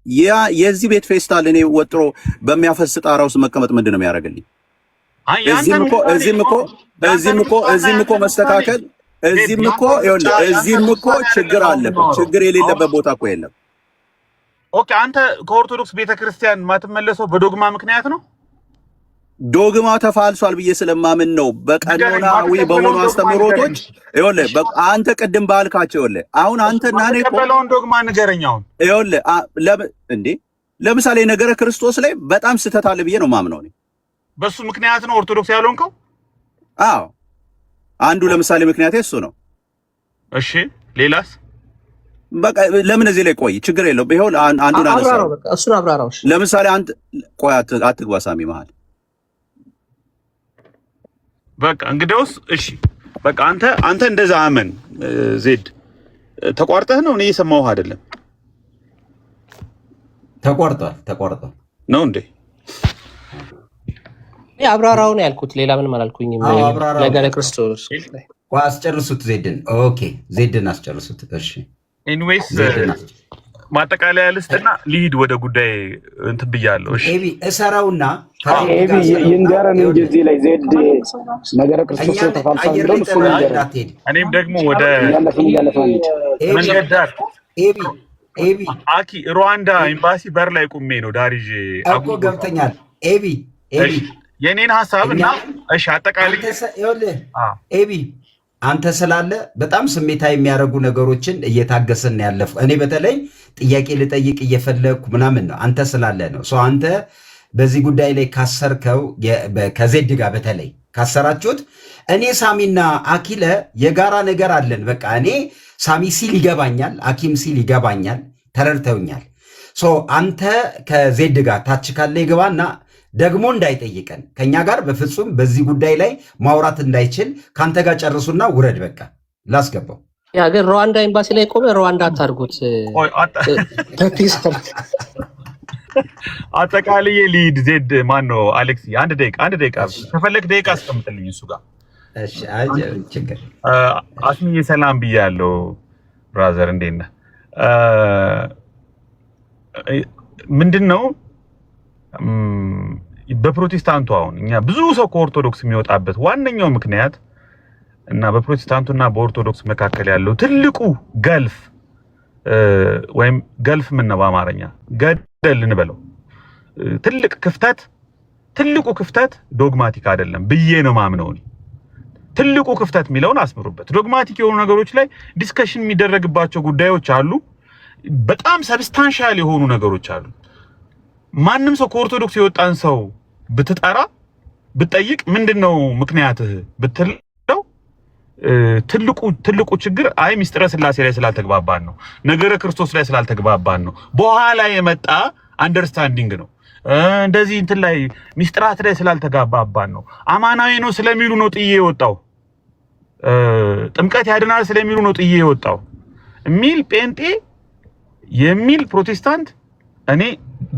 ያ የዚህ ቤት ፌስታል እኔ ወጥሮ በሚያፈስ ጣራ ውስጥ መቀመጥ ምንድን ነው የሚያደርግልኝ? እዚህም እኮ መስተካከል እዚህም እኮ ችግር አለበት። ችግር የሌለበት ቦታ እኮ የለም። ኦኬ አንተ ከኦርቶዶክስ ቤተክርስቲያን ማትመለሰው በዶግማ ምክንያት ነው? ዶግማ ተፋልሷል ብዬ ስለማምን ነው። በቀኖናዊ በሆኑ አስተምሮቶች ይኸውልህ አንተ ቅድም ባልካቸው ይኸውልህ አሁን አንተና እኔ ተቀበለውን ዶግማ ንገረኝ። አሁን ይኸውልህ ለምሳሌ ነገረ ክርስቶስ ላይ በጣም ስህተት አለ ብዬ ነው ማምነው እኔ። በሱ ምክንያት ነው ኦርቶዶክስ ያልሆንከው? አዎ አንዱ ለምሳሌ ምክንያት እሱ ነው። እሺ ሌላስ? በቃ ለምን እዚህ ላይ ቆይ፣ ችግር የለውም። ይኸው አንዱን አነሳው። እሱን አብራራው። ለምሳሌ አንተ ቆይ አትግባ ሳሚ መሀል። በቃ እንግዲያውስ እሺ በቃ አንተ እንደዛ አመን። ዜድ ተቋርጠህ ነው? እኔ እየሰማሁህ አይደለም። ተቋርጧል ነው እንዴ? አብራራውን ያልኩት ሌላ ምንም አላልኩኝም። ነገረ ክርስቶስ አስጨርሱት ዜድን። ኦኬ ዜድን አስጨርሱት። እሺ ኤኒዌይስ ማጠቃለያ ልስጥና ልሂድ ወደ ጉዳይ እንትን ብያለሁ። እሺ ኤቢ እሰራውና ኤቢ ይንገረን እንጂ እዚህ ላይ ዜድ ነገረ ክርስቶስ ተፋልሷል ብለው እሱ ይንገረን። እኔም ደግሞ ወደ ያለፈን መንገድ ዳር ኤቢ አኪ ሩዋንዳ ኤምባሲ በር ላይ ቁሜ ነው ዳሪጄ እኮ ገብተኛል። ኤቢ የኔን ሐሳብ እና እሺ አጠቃላይ ኤቢ አንተ ስላለ በጣም ስሜታዊ የሚያደርጉ ነገሮችን እየታገሰን ያለፉ እኔ በተለይ ጥያቄ ልጠይቅ እየፈለግኩ ምናምን ነው አንተ ስላለ ነው። አንተ በዚህ ጉዳይ ላይ ካሰርከው ከዜድ ጋር በተለይ ካሰራችሁት እኔ ሳሚና አኪለ የጋራ ነገር አለን። በቃ እኔ ሳሚ ሲል ይገባኛል፣ አኪም ሲል ይገባኛል፣ ተረድተውኛል። አንተ ከዜድ ጋር ታች ካለ ይገባና ደግሞ እንዳይጠይቀን ከኛ ጋር በፍጹም በዚህ ጉዳይ ላይ ማውራት እንዳይችል ከአንተ ጋር ጨርሱና ውረድ። በቃ ላስገባው። ያ ግን ሩዋንዳ ኤምባሲ ላይ ቆመ። ሩዋንዳ አታርጉት። አጠቃላይ ሊድ ዜድ ማን ነው አሌክስ? አንድ ደቂቃ ከፈለክ ደቂቃ አስቀምጥልኝ እሱ ጋር። እሺ ችግር አስሚዬ ሰላም ብያለሁ ብራዘር፣ እንዴት ነህ? ምንድነው በፕሮቴስታንቱ አሁን እኛ ብዙ ሰው ከኦርቶዶክስ የሚወጣበት ዋነኛው ምክንያት እና በፕሮቴስታንቱና በኦርቶዶክስ መካከል ያለው ትልቁ ገልፍ ወይም ገልፍ ምን ነው በአማርኛ ገደል እንበለው ትልቁ ክፍተት ዶግማቲክ አይደለም ብዬ ነው ማምነው። ትልቁ ክፍተት የሚለውን አስምሩበት። ዶግማቲክ የሆኑ ነገሮች ላይ ዲስከሽን የሚደረግባቸው ጉዳዮች አሉ። በጣም ሰብስታንሻል የሆኑ ነገሮች አሉ። ማንም ሰው ከኦርቶዶክስ የወጣን ሰው ብትጠራ ብትጠይቅ ምንድነው ምክንያትህ ብትለው ትልቁ ችግር አይ ሚስጥረ ስላሴ ላይ ስላልተግባባን ነው፣ ነገረ ክርስቶስ ላይ ስላልተግባባን ነው፣ በኋላ የመጣ አንደርስታንዲንግ ነው፣ እንደዚህ እንትን ላይ ሚስጥራት ላይ ስላልተግባባን ነው፣ አማናዊ ነው ስለሚሉ ነው ጥዬ የወጣው፣ ጥምቀት ያድናል ስለሚሉ ነው ጥዬ የወጣው የሚል ጴንጤ የሚል ፕሮቴስታንት እኔ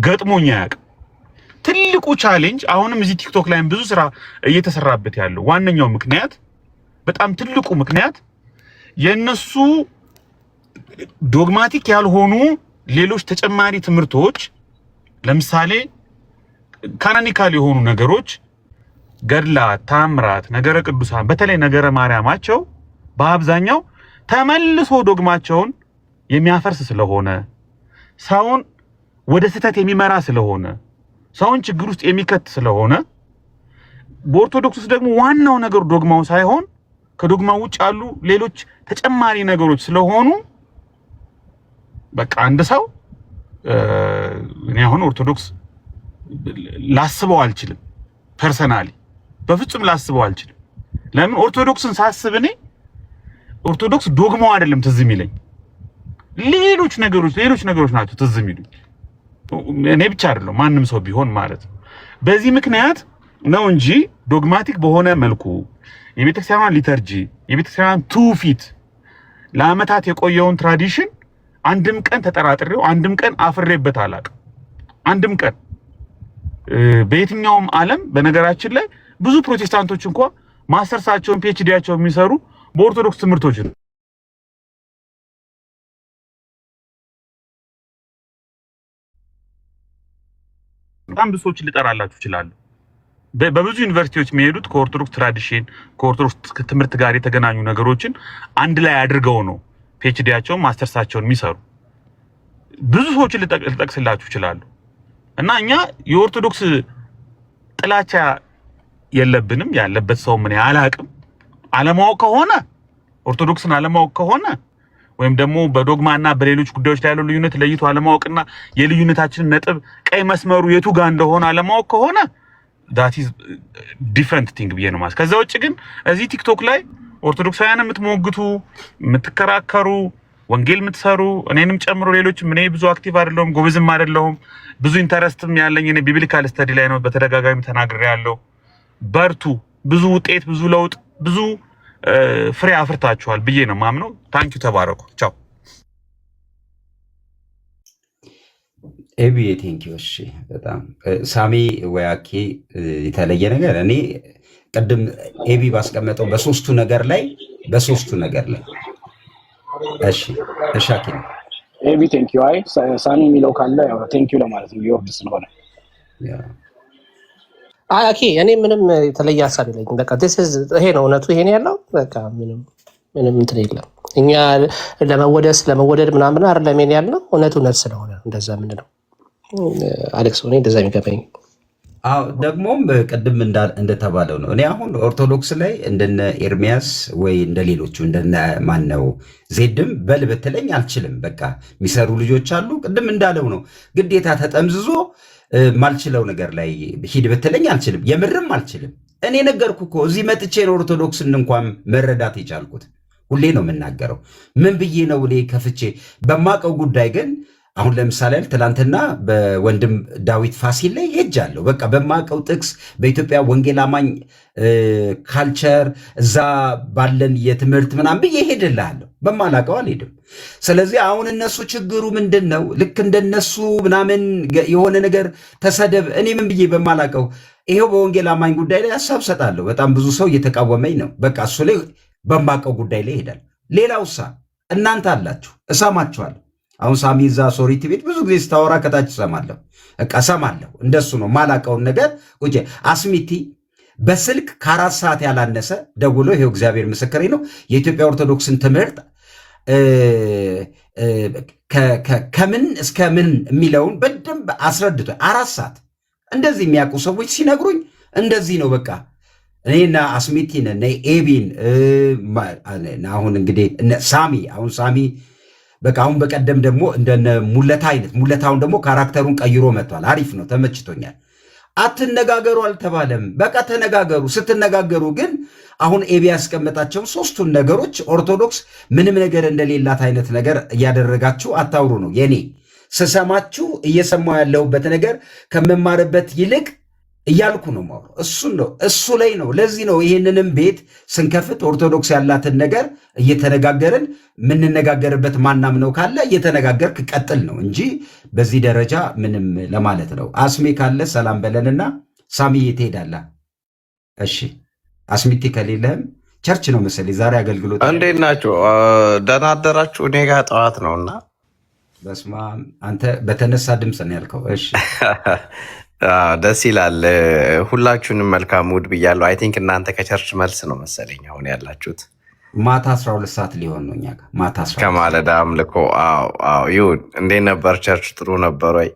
ገጥሞኝ አያውቅም። ትልቁ ቻሌንጅ አሁንም እዚህ ቲክቶክ ላይ ብዙ ስራ እየተሰራበት ያለው ዋነኛው ምክንያት በጣም ትልቁ ምክንያት የነሱ ዶግማቲክ ያልሆኑ ሌሎች ተጨማሪ ትምህርቶች፣ ለምሳሌ ካኖኒካል የሆኑ ነገሮች ገድላት፣ ታምራት፣ ነገረ ቅዱሳን በተለይ ነገረ ማርያማቸው በአብዛኛው ተመልሶ ዶግማቸውን የሚያፈርስ ስለሆነ ሰውን ወደ ስህተት የሚመራ ስለሆነ ሰውን ችግር ውስጥ የሚከት ስለሆነ በኦርቶዶክስ ውስጥ ደግሞ ዋናው ነገር ዶግማው ሳይሆን ከዶግማው ውጭ ያሉ ሌሎች ተጨማሪ ነገሮች ስለሆኑ በቃ አንድ ሰው እኔ አሁን ኦርቶዶክስ ላስበው አልችልም። ፐርሰናሊ በፍጹም ላስበው አልችልም። ለምን? ኦርቶዶክስን ሳስብ እኔ ኦርቶዶክስ ዶግማው አይደለም ትዝ የሚለኝ፣ ሌሎች ነገሮች ናቸው ትዝ የሚሉኝ። እኔ ብቻ አይደለም ማንም ሰው ቢሆን ማለት ነው። በዚህ ምክንያት ነው እንጂ ዶግማቲክ በሆነ መልኩ የቤተክርስቲያኗን ሊተርጂ የቤተክርስቲያኗን ትውፊት ለአመታት የቆየውን ትራዲሽን አንድም ቀን ተጠራጥሬው አንድም ቀን አፍሬበት አላውቅም። አንድም ቀን በየትኛውም ዓለም በነገራችን ላይ ብዙ ፕሮቴስታንቶች እንኳን ማስተርሳቸውን ፒኤችዲያቸውን የሚሰሩ በኦርቶዶክስ ትምህርቶች ነው። በጣም ብዙ ሰዎች ልጠራላችሁ ይችላሉ። በብዙ ዩኒቨርሲቲዎች የሚሄዱት ከኦርቶዶክስ ትራዲሽን ከኦርቶዶክስ ትምህርት ጋር የተገናኙ ነገሮችን አንድ ላይ አድርገው ነው ፒኤችዲያቸውን ማስተርሳቸውን የሚሰሩ። ብዙ ሰዎችን ልጠቅስላችሁ ይችላሉ። እና እኛ የኦርቶዶክስ ጥላቻ የለብንም። ያለበት ሰው ምን አላቅም አለማወቅ ከሆነ ኦርቶዶክስን አለማወቅ ከሆነ ወይም ደግሞ በዶግማና በሌሎች ጉዳዮች ላይ ያለው ልዩነት ለይቶ አለማወቅና የልዩነታችንን ነጥብ ቀይ መስመሩ የቱ ጋር እንደሆነ አለማወቅ ከሆነ that is different thing ብዬ ነው ማለት። ከዛ ውጭ ግን እዚህ ቲክቶክ ላይ ኦርቶዶክሳውያን የምትሞግቱ የምትከራከሩ ወንጌል የምትሰሩ እኔንም ጨምሮ ሌሎችም እኔ ብዙ አክቲቭ አይደለሁም፣ ጎበዝም አይደለሁም። ብዙ ኢንተረስትም ያለኝ እኔ ቢብሊካል ስተዲ ላይ ነው። በተደጋጋሚ ተናግሬያለሁ። በርቱ፣ ብዙ ውጤት፣ ብዙ ለውጥ፣ ብዙ ፍሬ አፍርታችኋል ብዬ ነው ማምነው። ታንኪዩ፣ ተባረኩ፣ ቻው። ኤቢ ቴንኪዩ። እሺ በጣም ሳሚ ወያኬ የተለየ ነገር እኔ ቅድም ኤቢ ባስቀመጠው በሶስቱ ነገር ላይ እሺ እሻኪ ኤቢ ቴንኪዩ። አይ ሳሚ የሚለው ካለ ያው ቴንኪዩ ለማለት ነው ይወርድ ስለሆነ ኦኬ። እኔ ምንም የተለየ ሀሳብ የለኝም። በቃ ይሄ ነው እውነቱ፣ ይሄን ያለው በቃ ምንም እንትን የለም። እኛ ለመወደድ ምናምን አይደለም ያለው፣ እውነት ስለሆነ እንደዛ ምንድነው አሌክስ ሆኔ እንደዛ የሚገባኝ። አዎ ደግሞም ቅድም እንደተባለው ነው። እኔ አሁን ኦርቶዶክስ ላይ እንደነ ኤርሚያስ ወይ እንደ ሌሎቹ እንደነ ማነው ዜድም በል ብትለኝ አልችልም። በቃ የሚሰሩ ልጆች አሉ። ቅድም እንዳለው ነው ግዴታ ተጠምዝዞ ማልችለው ነገር ላይ ሂድ ብትለኝ አልችልም። የምርም አልችልም። እኔ ነገርኩ እኮ እዚህ መጥቼ ነው ኦርቶዶክስን እንኳን መረዳት የቻልኩት። ሁሌ ነው የምናገረው። ምን ብዬ ነው እኔ ከፍቼ በማቀው ጉዳይ ግን አሁን ለምሳሌ ትላንትና በወንድም ዳዊት ፋሲል ላይ ሄጃለሁ። በቃ በማቀው ጥቅስ በኢትዮጵያ ወንጌል አማኝ ካልቸር እዛ ባለን የትምህርት ምናምን ብዬ ሄድልሃለሁ። በማላቀው አልሄድም። ስለዚህ አሁን እነሱ ችግሩ ምንድን ነው? ልክ እንደነሱ ምናምን የሆነ ነገር ተሰደብ እኔ ምን ብዬ በማላቀው ይሄው በወንጌል አማኝ ጉዳይ ላይ ሀሳብ ሰጣለሁ። በጣም ብዙ ሰው እየተቃወመኝ ነው። በቃ እሱ ላይ በማቀው ጉዳይ ላይ ይሄዳል። ሌላውሳ እናንተ አላችሁ፣ እሰማችኋለሁ። አሁን ሳሚ እዛ ሶሪቲ ቤት ብዙ ጊዜ ስታወራ ከታች እሰማለሁ። በቃ እሰማለሁ። እንደሱ ነው ማላቀውን ነገር ቁጭ አስሚቲ በስልክ ከ4 ሰዓት ያላነሰ ደውሎ ይሄው እግዚአብሔር ምስክሬ ነው የኢትዮጵያ ኦርቶዶክስን ትምህርት ከምን እስከ ምን የሚለውን በደንብ አስረድቶ 4 ሰዓት እንደዚህ የሚያውቁ ሰዎች ሲነግሩኝ እንደዚህ ነው። በቃ እኔና አስሚቲን እነ ኤቢን አሁን እንግዲህ ሳሚ አሁን ሳሚ በቃ አሁን በቀደም ደግሞ እንደነ ሙለታ አይነት ሙለታውን ደግሞ ካራክተሩን ቀይሮ መጥቷል። አሪፍ ነው፣ ተመችቶኛል። አትነጋገሩ አልተባለም። በቃ ተነጋገሩ። ስትነጋገሩ ግን አሁን ኤቢ ያስቀመጣቸው 3ቱን ነገሮች ኦርቶዶክስ ምንም ነገር እንደሌላት አይነት ነገር እያደረጋችሁ አታውሩ ነው የኔ። ስሰማችሁ እየሰማሁ ያለሁበት ነገር ከምማርበት ይልቅ እያልኩ ነው ማውራው። እሱን ነው እሱ ላይ ነው። ለዚህ ነው ይህንንም ቤት ስንከፍት ኦርቶዶክስ ያላትን ነገር እየተነጋገርን የምንነጋገርበት ማናም ነው ካለ እየተነጋገርክ ቀጥል ነው እንጂ በዚህ ደረጃ ምንም ለማለት ነው። አስሜ ካለ ሰላም በለንና ሳሚዬ ትሄዳለህ። እሺ አስሚቲ ከሌለህም ቸርች ነው መሰለኝ ዛሬ አገልግሎት። እንዴት ናችሁ? ደህና አደራችሁ? እኔ ጋር ጠዋት ነውና በስመ አብ አንተ በተነሳ ድምፅ ነው ያልከው። እሺ ደስ ይላል። ሁላችሁንም መልካም ውድ ብያለሁ። አይ ቲንክ እናንተ ከቸርች መልስ ነው መሰለኝ አሁን ያላችሁት። ማታ 12 ሰዓት ሊሆን ነው እኛ ጋር ማታ 12 ከማለዳ አምልኮ። ይሁን። እንዴት ነበር ቸርች? ጥሩ ነበር ወይ?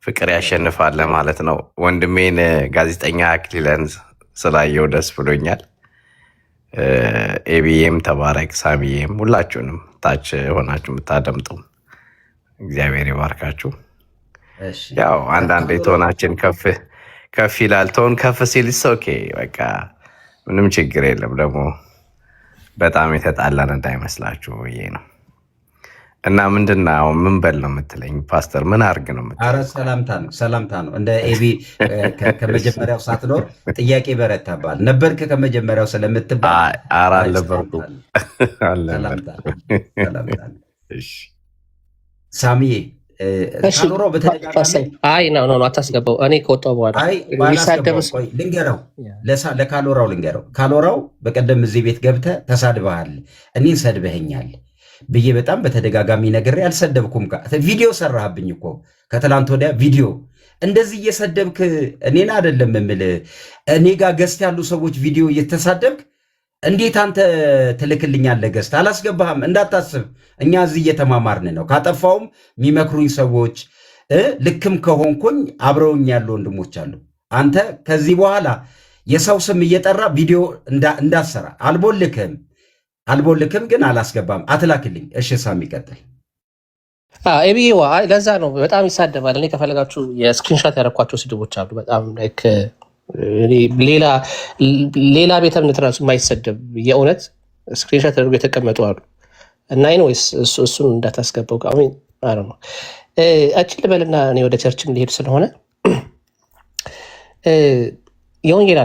ፍቅር ያሸንፋል ማለት ነው። ወንድሜን ጋዜጠኛ አክሊለን ስላየው ደስ ብሎኛል። ኤቢኤም ተባረክ፣ ሳሚዬም ሁላችሁንም ታች ሆናችሁ የምታደምጡ እግዚአብሔር ይባርካችሁ። ያው አንዳንድ ቶናችን ከፍ ይላል። ቶን ከፍ ሲል ኦኬ በቃ ምንም ችግር የለም። ደግሞ በጣም የተጣላን እንዳይመስላችሁ ብዬ ነው። እና ምንድነው ምን በል ነው የምትለኝ ፓስተር? ምን አርግ ነው የምትለኝ? ኧረ ሰላምታ ነው። እንደ ኤቢ ከመጀመሪያው ሳትኖር ጥያቄ በረታባል ነበርክ ከመጀመሪያው ስለምትባል ኧረ አልነበርኩም። ሳሚዬ ካሎራው አታስገባው። እኔ ከወጣሁ በኋላ ለካሎራው ልንገረው። ካሎራው በቀደም እዚህ ቤት ገብተህ ተሳድበሃል፣ እኔን ሰድበኸኛል ብዬ በጣም በተደጋጋሚ ነግሬ አልሰደብኩም። ቪዲዮ ሰራህብኝ እኮ ከትላንት ወዲያ ቪዲዮ እንደዚህ እየሰደብክ እኔን አይደለም የምልህ እኔ ጋር ገዝት ያሉ ሰዎች ቪዲዮ እየተሳደብክ እንዴት አንተ ትልክልኛለህ? ገዝት አላስገባህም እንዳታስብ። እኛ እዚህ እየተማማርን ነው። ካጠፋውም የሚመክሩኝ ሰዎች ልክም ከሆንኩኝ አብረውኝ ያሉ ወንድሞች አሉ። አንተ ከዚህ በኋላ የሰው ስም እየጠራ ቪዲዮ እንዳሰራ አልቦልክም፣ ግን አላስገባም፣ አትላክልኝ። እሺ ሳሚ ቀጥል። ኤቢዋ ለዛ ነው በጣም ይሳደባል። እኔ ከፈለጋችሁ የስክሪንሻት ያደረኳቸው ስድቦች አሉ። በጣም ላይክ ሌላ ቤተ እምነት ራሱ የማይሰደብ የእውነት ስክሪንሻት ተደርጎ የተቀመጡ አሉ። እና ወይስ እሱን እንዳታስገባው ነው እችል ልበልና እኔ ወደ ቸርችም ሊሄድ ስለሆነ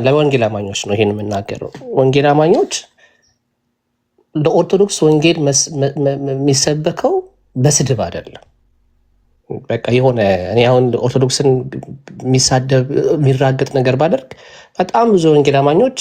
ለወንጌል አማኞች ነው ይሄን የምናገረው። ወንጌል አማኞች ለኦርቶዶክስ ወንጌል የሚሰበከው በስድብ አይደለም። በቃ የሆነ እኔ አሁን ኦርቶዶክስን የሚሳደብ የሚራገጥ ነገር ባደርግ በጣም ብዙ ወንጌል አማኞች